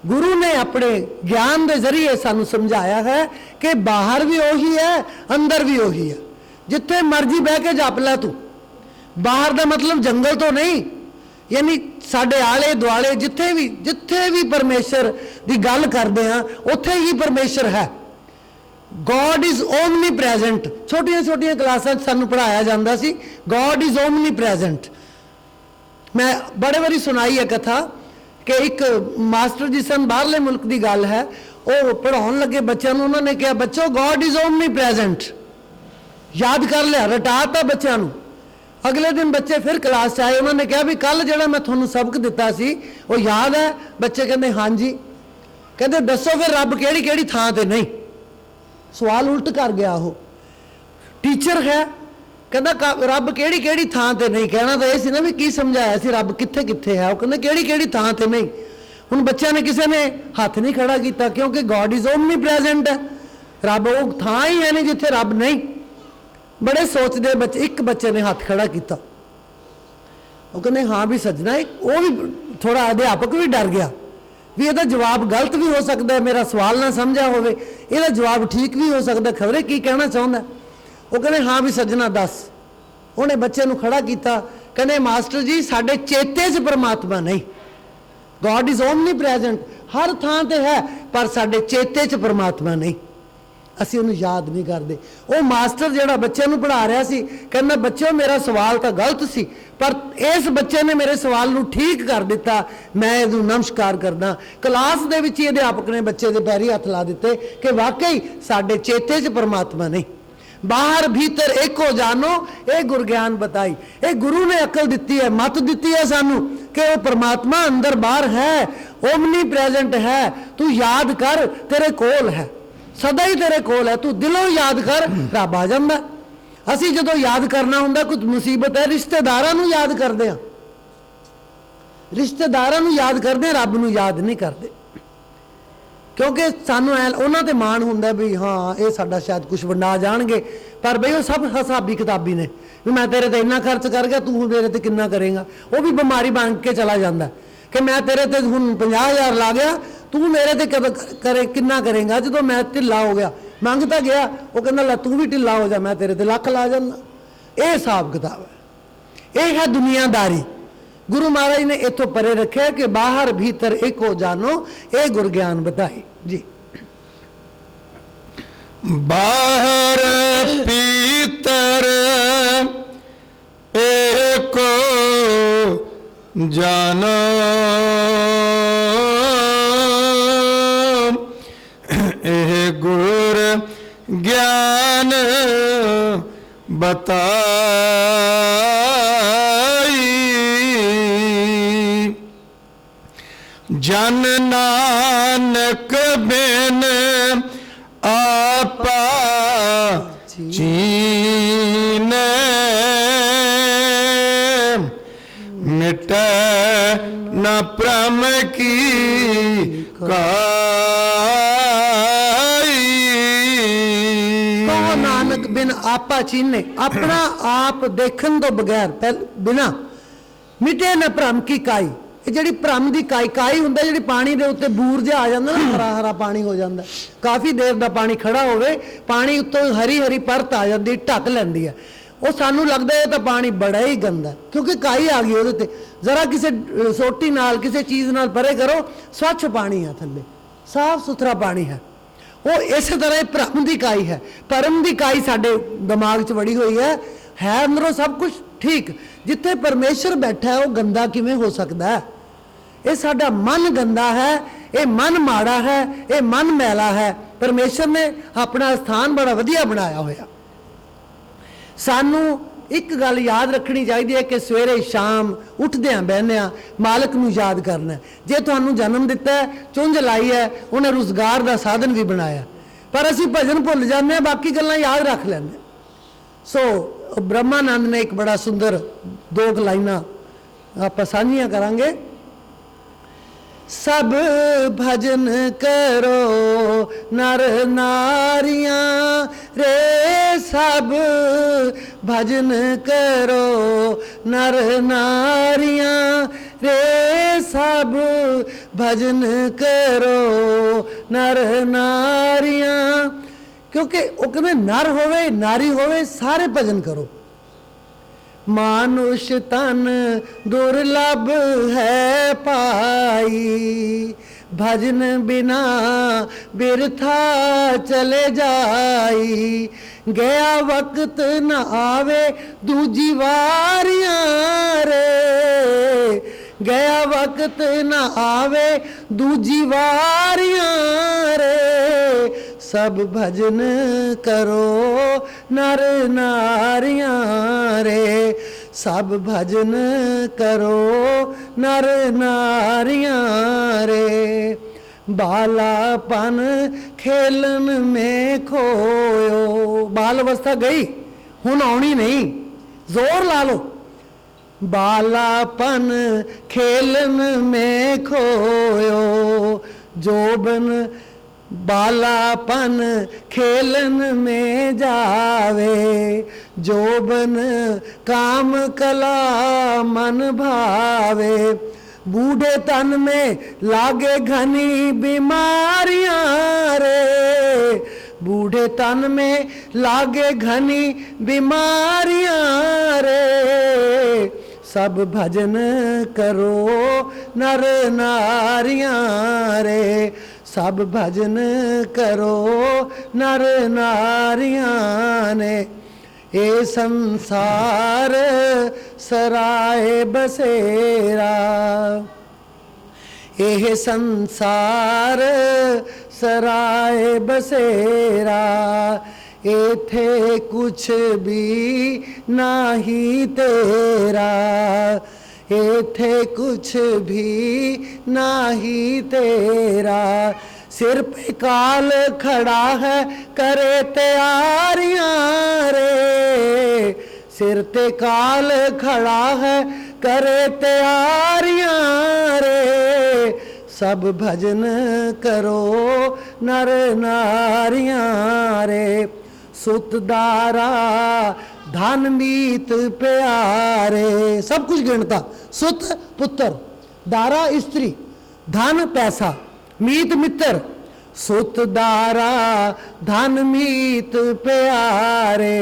ਗੁਰੂ ਨੇ ਆਪਣੇ ਗਿਆਨ ਦੇ ਜ਼ਰੀਏ ਸਾਨੂੰ ਸਮਝਾਇਆ ਹੈ ਕਿ ਬਾਹਰ ਵੀ ਉਹੀ ਹੈ, ਅੰਦਰ ਵੀ ਉਹੀ ਹੈ। ਜਿੱਥੇ ਮਰਜ਼ੀ ਬਹਿ ਕੇ ਜਪ ਲੈ ਤੂੰ। ਬਾਹਰ ਦਾ ਮਤਲਬ ਜੰਗਲ ਤੋਂ ਨਹੀਂ, ਯਾਨੀ ਸਾਡੇ ਆਲੇ ਦੁਆਲੇ ਜਿੱਥੇ ਵੀ ਪਰਮੇਸ਼ਰ ਦੀ ਗੱਲ ਕਰਦੇ ਹਾਂ ਉੱਥੇ ਹੀ ਪਰਮੇਸ਼ਰ ਹੈ। God is Omni present. ਛੋਟੀਆਂ ਛੋਟੀਆਂ ਕਲਾਸਾਂ 'ਚ ਸਾਨੂੰ ਪੜ੍ਹਾਇਆ ਜਾਂਦਾ ਸੀ ਗੋਡ ਇਜ਼ ਓਮਨੀ ਪ੍ਰੈਜ਼ੈਂਟ। ਮੈਂ ਬੜੇ ਵਾਰੀ ਸੁਣਾਈ ਹੈ ਕਥਾ ਕਿ ਇੱਕ ਮਾਸਟਰ ਜੀ ਸਨ, ਬਾਹਰਲੇ ਮੁਲਕ ਦੀ ਗੱਲ ਹੈ, ਉਹ ਪੜ੍ਹਾਉਣ ਲੱਗੇ ਬੱਚਿਆਂ ਨੂੰ, ਉਹਨਾਂ ਨੇ ਕਿਹਾ ਬੱਚੋ ਗੋਡ ਇਜ਼ ਓਮਨੀ ਪ੍ਰੈਜ਼ੈਂਟ। ਯਾਦ ਕਰ ਲਿਆ, ਰਟਾਤਾ ਬੱਚਿਆਂ ਨੂੰ। ਅਗਲੇ ਦਿਨ ਬੱਚੇ ਫਿਰ ਕਲਾਸ 'ਚ ਆਏ, ਉਹਨਾਂ ਨੇ ਕਿਹਾ ਵੀ ਕੱਲ ਜਿਹੜਾ ਮੈਂ ਤੁਹਾਨੂੰ ਸਬਕ ਦਿੱਤਾ ਸੀ ਉਹ ਯਾਦ ਹੈ? ਬੱਚੇ ਕਹਿੰਦੇ ਹਾਂਜੀ। ਕਹਿੰਦੇ ਦੱਸੋ ਫਿਰ ਰੱਬ ਕਿਹੜੀ ਕਿਹੜੀ ਥਾਂ ਤੇ ਨਹੀਂ? ਸਵਾਲ ਉਲਟ ਕਰ ਗਿਆ ਉਹ। ਟੀਚਰ ਹੈ, ਕਹਿੰਦਾ ਰੱਬ ਕਿਹੜੀ ਕਿਹੜੀ ਥਾਂ ਤੇ ਨਹੀਂ? ਕਹਿਣਾ ਤਾਂ ਇਹ ਸੀ ਨਾ ਵੀ ਕੀ ਸਮਝਾਇਆ ਸੀ ਰੱਬ ਕਿੱਥੇ ਕਿੱਥੇ ਹੈ। ਉਹ ਕਹਿੰਦੇ ਕਿਹੜੀ ਕਿਹੜੀ ਥਾਂ ਤੇ ਨਹੀਂ। ਹੁਣ ਬੱਚਿਆਂ ਨੇ ਕਿਸੇ ਨੇ ਹੱਥ ਨਹੀਂ ਖੜਾ ਕੀਤਾ ਕਿਉਂਕਿ ਗੋਡ ਇਜ਼ ਓਮਨੀ ਪ੍ਰੈਜ਼ੈਂਟ ਹੈ। ਰੱਬ ਉਹ ਥਾਂ ਹੀ ਹੈ ਨਹੀਂ ਜਿੱਥੇ ਰੱਬ ਨਹੀਂ। ਬੜੇ ਸੋਚਦੇ ਬੱਚੇ, ਇੱਕ ਬੱਚੇ ਨੇ ਹੱਥ ਖੜਾ ਕੀਤਾ। ਉਹ ਕਹਿੰਦੇ ਹਾਂ ਵੀ ਸੱਜਣਾ, ਉਹ ਵੀ ਥੋੜਾ ਅਧਿਆਪਕ ਵੀ ਡਰ ਗਿਆ ਵੀ ਇਹਦਾ ਜਵਾਬ ਗਲਤ ਵੀ ਹੋ ਸਕਦਾ, ਮੇਰਾ ਸਵਾਲ ਨਾ ਸਮਝਿਆ ਹੋਵੇ, ਇਹਦਾ ਜਵਾਬ ਠੀਕ ਵੀ ਹੋ ਸਕਦਾ, ਖਬਰੇ ਕੀ ਕਹਿਣਾ ਚਾਹੁੰਦਾ। ਉਹ ਕਹਿੰਦੇ ਹਾਂ ਵੀ ਸੱਜਣਾ ਦੱਸ। ਉਹਨੇ ਬੱਚੇ ਨੂੰ ਖੜਾ ਕੀਤਾ, ਕਹਿੰਦੇ ਮਾਸਟਰ ਜੀ ਸਾਡੇ ਚੇਤੇ 'ਚ ਪਰਮਾਤਮਾ ਨਹੀਂ। ਗੋਡ ਇਜ਼ ਓਮਨੀ ਪ੍ਰੈਜ਼ੈਂਟ, ਹਰ ਥਾਂ ਤੇ ਹੈ, ਪਰ ਸਾਡੇ ਚੇਤੇ 'ਚ ਪਰਮਾਤਮਾ ਨਹੀਂ। ਅਸੀਂ ਉਹਨੂੰ ਯਾਦ ਨਹੀਂ ਕਰਦੇ। ਉਹ ਮਾਸਟਰ ਜਿਹੜਾ ਬੱਚਿਆਂ ਨੂੰ ਪੜ੍ਹਾ ਰਿਹਾ ਸੀ ਕਹਿੰਦਾ ਬੱਚਿਓ ਮੇਰਾ ਸਵਾਲ ਤਾਂ ਗਲਤ ਸੀ, ਪਰ ਇਸ ਬੱਚੇ ਨੇ ਮੇਰੇ ਸਵਾਲ ਨੂੰ ਠੀਕ ਕਰ ਦਿੱਤਾ, ਮੈਂ ਇਹਨੂੰ ਨਮਸਕਾਰ ਕਰਦਾ। ਕਲਾਸ ਦੇ ਵਿੱਚ ਹੀ ਅਧਿਆਪਕ ਨੇ ਬੱਚੇ ਦੇ ਪੈਰੀ ਹੱਥ ਲਾ ਦਿੱਤੇ ਕਿ ਵਾਕਈ ਸਾਡੇ ਚੇਤੇ 'ਚ ਪਰਮਾਤਮਾ ਨਹੀਂ। ਬਾਹਰ ਭੀਤਰ ਏਕੋ ਜਾਨੋ, ਇਹ ਗੁਰ ਗਿਆਨ ਬਤਾਈ। ਇਹ ਗੁਰੂ ਨੇ ਅਕਲ ਦਿੱਤੀ ਹੈ, ਮੱਤ ਦਿੱਤੀ ਹੈ ਸਾਨੂੰ ਕਿ ਉਹ ਪਰਮਾਤਮਾ ਅੰਦਰ ਬਾਹਰ ਹੈ, ਓਮਨੀ ਪ੍ਰੈਜ਼ੈਂਟ ਹੈ। ਤੂੰ ਯਾਦ ਕਰ, ਤੇਰੇ ਕੋਲ ਹੈ, ਸਦਾ ਹੀ ਤੇਰੇ ਕੋਲ ਹੈ। ਤੂੰ ਦਿਲੋਂ ਯਾਦ ਕਰ, ਰੱਬ ਆ ਜਾਂਦਾ। ਅਸੀਂ ਜਦੋਂ ਯਾਦ ਕਰਨਾ ਹੁੰਦਾ ਕੁਝ ਮੁਸੀਬਤ ਹੈ, ਰਿਸ਼ਤੇਦਾਰਾਂ ਨੂੰ ਯਾਦ ਕਰਦੇ ਹਾਂ, ਰਿਸ਼ਤੇਦਾਰਾਂ ਨੂੰ ਯਾਦ ਕਰਦੇ ਹਾਂ, ਰੱਬ ਨੂੰ ਯਾਦ ਨਹੀਂ ਕਰਦੇ ਕਿਉਂਕਿ ਸਾਨੂੰ ਉਹਨਾਂ ਤੇ ਮਾਣ ਹੁੰਦਾ ਵੀ ਹਾਂ ਇਹ ਸਾਡਾ ਸ਼ਾਇਦ ਕੁਝ ਵੰਡਾ ਜਾਣਗੇ, ਪਰ ਬਈ ਉਹ ਸਭ ਹਿਸਾਬੀ ਕਿਤਾਬੀ ਨੇ ਵੀ ਮੈਂ ਤੇਰੇ ਤੇ ਇੰਨਾ ਖਰਚ ਕਰ ਗਿਆ, ਤੂੰ ਮੇਰੇ ਤੇ ਕਿੰਨਾ ਕਰੇਗਾ। ਉਹ ਵੀ ਬਿਮਾਰੀ ਬਣ ਕੇ ਚਲਾ ਜਾਂਦਾ ਕਿ ਮੈਂ ਤੇਰੇ ਤੇ ਹੁਣ 50,000 ਲਾ ਗਿਆ, ਤੂੰ ਮੇਰੇ ਤੇ ਕਰੇ ਕਿੰਨਾ ਕਰੇਗਾ। ਜਦੋਂ ਮੈਂ ਢਿੱਲਾ ਹੋ ਗਿਆ, ਮੰਗਦਾ ਗਿਆ, ਉਹ ਕਹਿੰਦਾ ਲੈ ਤੂੰ ਵੀ ਢਿੱਲਾ ਹੋ ਜਾ, ਮੈਂ ਤੇਰੇ ਤੇ ਲੱਖ ਲਾ ਜਾਂਦਾ। ਇਹ ਹਿਸਾਬ ਕਿਤਾਬ ਹੈ, ਇਹ ਹੈ ਦੁਨੀਆਦਾਰੀ। ਗੁਰੂ ਮਹਾਰਾਜ ਨੇ ਇੱਥੋਂ ਪਰੇ ਰੱਖਿਆ ਕਿ ਬਾਹਰ ਭੀਤਰ ਏਕੋ ਜਾਨੋ, ਇਹ ਗੁਰ ਗਿਆਨ ਬਤਾਈ ਜੀ। ਬਾਹਰ ਭੀਤਰ ਏਕੋ ਜਾਨੋ, ਇਹ ਗੁਰ ਗਿਆਨ ਬਤਾਈ। ਜਨ ਨਾਨਕ ਬਿਨ ਆਪਾ ਚੀਨੈ, ਮਿਟੈ ਨ ਭ੍ਰਮ ਕੀ ਕਾਈ। ਕਹੋ ਨਾਨਕ ਬਿਨ ਆਪਾ ਚੀਨੇ, ਆਪਣਾ ਆਪ ਦੇਖਣ ਤੋਂ ਬਗੈਰ ਬਿਨਾ, ਮਿਟੇ ਨ ਭ੍ਰਮ ਕੀ ਕਾਈ। ਇਹ ਜਿਹੜੀ ਭਰਮ ਦੀ ਕਾਈ ਹੁੰਦਾ, ਜਿਹੜੀ ਪਾਣੀ ਦੇ ਉੱਤੇ ਬੂਰ ਜਿਹਾ ਆ ਜਾਂਦਾ ਨਾ, ਹਰਾ ਹਰਾ ਪਾਣੀ ਹੋ ਜਾਂਦਾ, ਕਾਫੀ ਦੇਰ ਦਾ ਪਾਣੀ ਖੜਾ ਹੋਵੇ, ਪਾਣੀ ਉੱਤੋਂ ਹਰੀ ਹਰੀ ਪਰਤ ਆ ਜਾਂਦੀ, ਢੱਕ ਲੈਂਦੀ ਹੈ, ਉਹ ਸਾਨੂੰ ਲੱਗਦਾ ਇਹ ਤਾਂ ਪਾਣੀ ਬੜਾ ਹੀ ਗੰਦਾ, ਕਿਉਂਕਿ ਕਾਈ ਆ ਗਈ ਉਹਦੇ ਤੇ। ਜ਼ਰਾ ਕਿਸੇ ਸੋਟੀ ਨਾਲ, ਕਿਸੇ ਚੀਜ਼ ਨਾਲ ਪਰੇ ਕਰੋ, ਸਵੱਛ ਪਾਣੀ ਹੈ ਥੱਲੇ, ਸਾਫ਼ ਸੁਥਰਾ ਪਾਣੀ ਹੈ। ਉਹ ਇਸੇ ਤਰ੍ਹਾਂ ਇਹ ਭਰਮ ਦੀ ਕਾਈ ਹੈ। ਭਰਮ ਦੀ ਕਾਈ ਸਾਡੇ ਦਿਮਾਗ 'ਚ ਵੜੀ ਹੋਈ ਹੈ ਅੰਦਰੋਂ ਸਭ ਕੁਝ ਠੀਕ, ਜਿੱਥੇ ਪਰਮੇਸ਼ਰ ਬੈਠਾ ਹੈ ਉਹ ਗੰਦਾ ਕਿਵੇਂ ਹੋ ਸਕਦਾ ਹੈ? ਇਹ ਸਾਡਾ ਮਨ ਗੰਦਾ ਹੈ, ਇਹ ਮਨ ਮਾੜਾ ਹੈ, ਇਹ ਮਨ ਮੈਲਾ ਹੈ। ਪਰਮੇਸ਼ਰ ਨੇ ਆਪਣਾ ਸਥਾਨ ਬੜਾ ਵਧੀਆ ਬਣਾਇਆ ਹੋਇਆ। ਸਾਨੂੰ ਇੱਕ ਗੱਲ ਯਾਦ ਰੱਖਣੀ ਚਾਹੀਦੀ ਹੈ ਕਿ ਸਵੇਰੇ ਸ਼ਾਮ ਉੱਠਦਿਆਂ ਬਹਿੰਦਿਆਂ ਮਾਲਕ ਨੂੰ ਯਾਦ ਕਰਨਾ। ਜੇ ਤੁਹਾਨੂੰ ਜਨਮ ਦਿੱਤਾ ਹੈ, ਚੁੰਝ ਲਾਈ ਹੈ, ਉਹਨੇ ਰੁਜ਼ਗਾਰ ਦਾ ਸਾਧਨ ਵੀ ਬਣਾਇਆ, ਪਰ ਅਸੀਂ ਭਜਨ ਭੁੱਲ ਜਾਂਦੇ ਹਾਂ, ਬਾਕੀ ਗੱਲਾਂ ਯਾਦ ਰੱਖ ਲੈਂਦੇ ਹਾਂ। ਸੋ ਬ੍ਰਹਮਾਨੰਦ ਨੇ ਇੱਕ ਬੜਾ ਸੁੰਦਰ 2 ਲਾਈਨਾਂ ਆਪਾਂ ਸਾਂਝੀਆਂ ਕਰਾਂਗੇ। सब भजन करो नर नारियां रे, सब भजन करो नर नारियां रे, सब भजन करो नर नारियां। क्योंकि वो कहते नर होवे नारी होवे सारे भजन करो। मानुष तन दुर्लभ है पाई, भजन बिना बिरथा चले जाई, गया वक्त न आवे दूजी वारियां रे, गया वक्त न आवे दूजी वारियां रे, सब भजन करो नर नारियां रे, सब भजन करो नर नारियां रे। बालापन खेलन में खोयो, बाल अवस्था गई हुन आउणी नहीं, जोर ला लो। बालापन खेलन में खोयो, जोबन बालापन खेलन में जावे, जोबन काम कला मन भावे, बूढ़े तन में लागे घनी बीमारियां रे, बूढ़े तन में लागे घनी बीमारियां रे, सब भजन करो नर नारियां रे, सब भजन करो नर नारियां ने। ये संसार सराय बसेरा, ये संसार सराय बसेरा, एथे कुछ भी नाही तेरा, एथे कुछ भी नाही तेरा, सिर पे काल खड़ा है करे तैयारियां रे, सिर पे काल खड़ा है करे तैयारियां रे, सब भजन करो नर नारियां रे, सुतदारा धन मीत प्यारे, सब कुछ गिनता, सुत पुत्र, दारा स्त्री, धन पैसा, मीत मित्र, सुत दारा धन मीत प्यारे,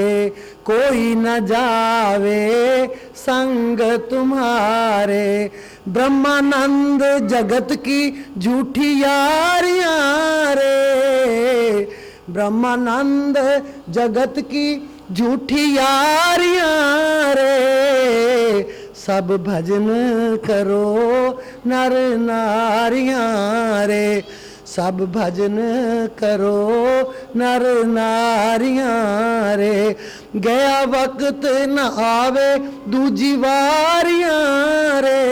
कोई न जावे संग तुम्हारे, ब्रह्मानंद जगत की झूठी यारियां रे, ब्रह्मानंद जगत की झूठी यारियां रे, सब भजन करो नर नारियां रे, सब भजन करो नर नारियां रे, गया वक्त न आवे दूजी वारियां रे,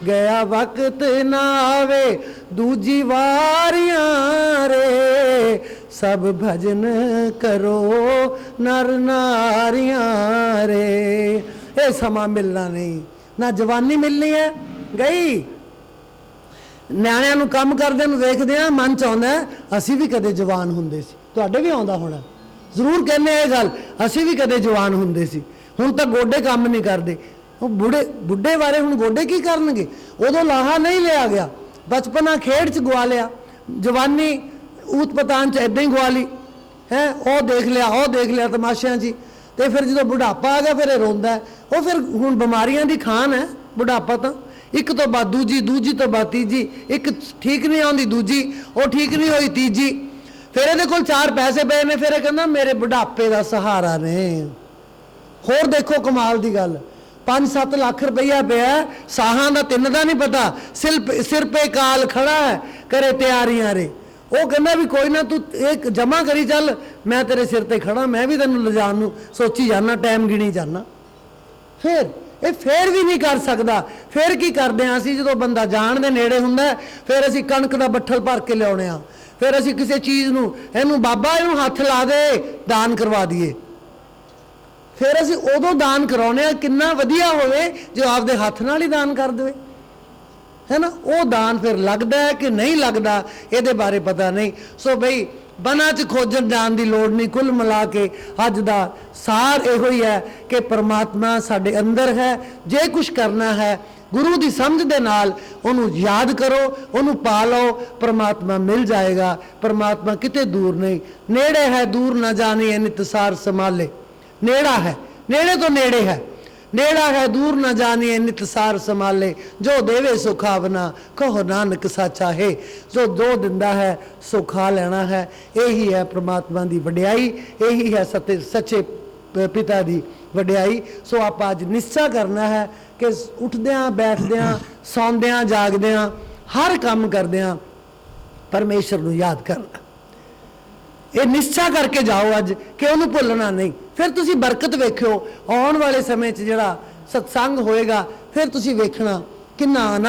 गया वक्त न आवे दूजी वारियां रे, सब भजन करो नर नारियां रे। ये समा मिलना नहीं, ना जवानी मिलनी है गई। ਨਿਆਣਿਆਂ ਨੂੰ ਕੰਮ ਕਰਦੇ ਨੂੰ ਵੇਖਦੇ ਆ, ਮਨ ਚ ਆਉਂਦਾ ਅਸੀਂ ਵੀ ਕਦੇ ਜਵਾਨ ਹੁੰਦੇ ਸੀ। ਤੁਹਾਡੇ ਵੀ ਆਉਂਦਾ ਹੋਣਾ, ਜ਼ਰੂਰ ਕਹਿੰਦੇ ਇਹ ਗੱਲ, ਅਸੀਂ ਵੀ ਕਦੇ ਜਵਾਨ ਹੁੰਦੇ ਸੀ। ਹੁਣ ਤਾਂ ਗੋਡੇ ਕੰਮ ਨਹੀਂ ਕਰਦੇ, ਉਹ ਬੁੱਢੇ ਬਾਰੇ ਹੁਣ ਗੋਡੇ ਕੀ ਕਰਨਗੇ? ਉਦੋਂ ਲਾਹਾ ਨਹੀਂ ਲਿਆ ਗਿਆ, ਬਚਪਨਾ ਖੇਡ 'ਚ ਗਵਾ ਲਿਆ, ਜਵਾਨੀ ਊਤ ਪਤਾਨ 'ਚ ਇੱਦਾਂ ਹੀ ਗਵਾ ਲਈ ਹੈ। ਉਹ ਦੇਖ ਲਿਆ ਤਮਾਸ਼ਿਆਂ 'ਚ ਹੀ। ਤੇ ਫਿਰ ਜਦੋਂ ਬੁਢਾਪਾ ਆ ਗਿਆ ਫਿਰ ਇਹ ਰੋਂਦਾ ਹੈ। ਉਹ ਫਿਰ ਹੁਣ ਬਿਮਾਰੀਆਂ ਦੀ ਖਾਨ ਹੈ ਬੁਢਾਪਾ। ਤਾਂ ਇੱਕ ਤੋਂ ਬਾਅਦ ਦੂਜੀ, ਦੂਜੀ ਤੋਂ ਬਾਅਦ ਤੀਜੀ, ਇੱਕ ਠੀਕ ਨਹੀਂ ਆਉਂਦੀ ਦੂਜੀ, ਉਹ ਠੀਕ ਨਹੀਂ ਹੋਈ ਤੀਜੀ। ਫਿਰ ਇਹਦੇ ਕੋਲ 4 ਪੈਸੇ ਪਏ ਨੇ, ਫਿਰ ਇਹ ਕਹਿੰਦਾ ਮੇਰੇ ਬੁਢਾਪੇ ਦਾ ਸਹਾਰਾ ਨੇ। ਹੋਰ ਦੇਖੋ ਕਮਾਲ ਦੀ ਗੱਲ, 5-7 ਲੱਖ ਰੁਪਈਆ ਪਿਆ, ਸਾਹਾਂ ਦਾ 3 ਦਾ ਨਹੀਂ ਪਤਾ, ਸਿਰ ਪੇ ਕਾਲ ਖੜਾ ਹੈ ਕਰੇ ਤਿਆਰੀਆਂ ਰੇ। ਉਹ ਕਹਿੰਦਾ ਵੀ ਕੋਈ ਨਾ ਤੂੰ ਇੱਕ ਜਮਾ ਕਰੀ ਚੱਲ, ਮੈਂ ਤੇਰੇ ਸਿਰ ਤੇ ਖੜਾ, ਮੈਂ ਵੀ ਤੈਨੂੰ ਲਿਜਾਣ ਨੂੰ ਸੋਚੀ ਜਾਣਾ, ਟਾਈਮ ਗਿਣੀ ਜਾਣਾ। ਫਿਰ ਇਹ ਫੇਰ ਵੀ ਨਹੀਂ ਕਰ ਸਕਦਾ। ਫਿਰ ਕੀ ਕਰਦੇ ਹਾਂ ਅਸੀਂ? ਜਦੋਂ ਬੰਦਾ ਜਾਣ ਦੇ ਨੇੜੇ ਹੁੰਦਾ ਫਿਰ ਅਸੀਂ ਕਣਕ ਦਾ ਬੱਠਲ ਭਰ ਕੇ ਲਿਆਉਣੇ ਆ, ਫਿਰ ਅਸੀਂ ਕਿਸੇ ਚੀਜ਼ ਨੂੰ ਇਹਨੂੰ ਬਾਬਾ ਇਹਨੂੰ ਹੱਥ ਲਾ ਦੇ, ਦਾਨ ਕਰਵਾ ਦਈਏ। ਫਿਰ ਅਸੀਂ ਉਦੋਂ ਦਾਨ ਕਰਾਉਣੇ ਆ, ਕਿੰਨਾ ਵਧੀਆ ਹੋਵੇ ਜੇ ਆਪਦੇ ਹੱਥ ਨਾਲ ਹੀ ਦਾਨ ਕਰ ਦੇਵੇ, ਹੈ ਨਾ। ਉਹ ਦਾਨ ਫਿਰ ਲੱਗਦਾ ਹੈ ਕਿ ਨਹੀਂ ਲੱਗਦਾ, ਇਹਦੇ ਬਾਰੇ ਪਤਾ ਨਹੀਂ। ਸੋ ਬਈ ਬਨਾਂ 'ਚ ਖੋਜਣ ਜਾਣ ਦੀ ਲੋੜ ਨਹੀਂ। ਕੁੱਲ ਮਿਲਾ ਕੇ ਅੱਜ ਦਾ ਸਾਰ ਇਹੋ ਹੀ ਹੈ ਕਿ ਪਰਮਾਤਮਾ ਸਾਡੇ ਅੰਦਰ ਹੈ। ਜੇ ਕੁਝ ਕਰਨਾ ਹੈ ਗੁਰੂ ਦੀ ਸਮਝ ਦੇ ਨਾਲ ਉਹਨੂੰ ਯਾਦ ਕਰੋ, ਉਹਨੂੰ ਪਾ ਲਓ, ਪਰਮਾਤਮਾ ਮਿਲ ਜਾਏਗਾ। ਪਰਮਾਤਮਾ ਕਿਤੇ ਦੂਰ ਨਹੀਂ, ਨੇੜੇ ਹੈ, ਦੂਰ ਨਾ ਜਾਣੀ ਨਿਤਸਾਰ ਸੰਭਾਲੇ। ਨੇੜਾ ਹੈ, ਨੇੜੇ ਤੋਂ ਨੇੜੇ ਹੈ, ਨੇੜਾ ਹੈ, ਦੂਰ ਨਾ ਜਾਣੀ ਨਿਤਸਾਰ ਸੰਭਾਲੇ। ਜੋ ਦੇਵੇ ਸੋ ਖਾਵਨਾ, ਕਹੋ ਨਾਨਕ ਸਾਚਾ ਹੈ। ਜੋ ਦੋ ਦਿੰਦਾ ਹੈ ਸੋ ਖਾ ਲੈਣਾ ਹੈ। ਇਹੀ ਹੈ ਪ੍ਰਮਾਤਮਾ ਦੀ ਵਡਿਆਈ, ਇਹੀ ਹੈ ਸੱਚੇ ਪਿਤਾ ਦੀ ਵਡਿਆਈ। ਸੋ ਆਪਾਂ ਅੱਜ ਨਿਸ਼ਚਾ ਕਰਨਾ ਹੈ ਕਿ ਉੱਠਦਿਆਂ ਬੈਠਦਿਆਂ ਸੌਂਦਿਆਂ ਜਾਗਦਿਆਂ ਹਰ ਕੰਮ ਕਰਦਿਆਂ ਪਰਮੇਸ਼ਰ ਨੂੰ ਯਾਦ ਕਰਨਾ। ਇਹ ਨਿਸ਼ਚਾ ਕਰਕੇ ਜਾਓ ਅੱਜ ਕਿ ਉਹਨੂੰ ਭੁੱਲਣਾ ਨਹੀਂ। ਫਿਰ ਤੁਸੀਂ ਬਰਕਤ ਵੇਖਿਓ ਆਉਣ ਵਾਲੇ ਸਮੇਂ 'ਚ ਜਿਹੜਾ ਸਤਸੰਗ ਹੋਏਗਾ, ਫਿਰ ਤੁਸੀਂ ਵੇਖਣਾ ਕਿੰਨਾ ਆਨੰਦ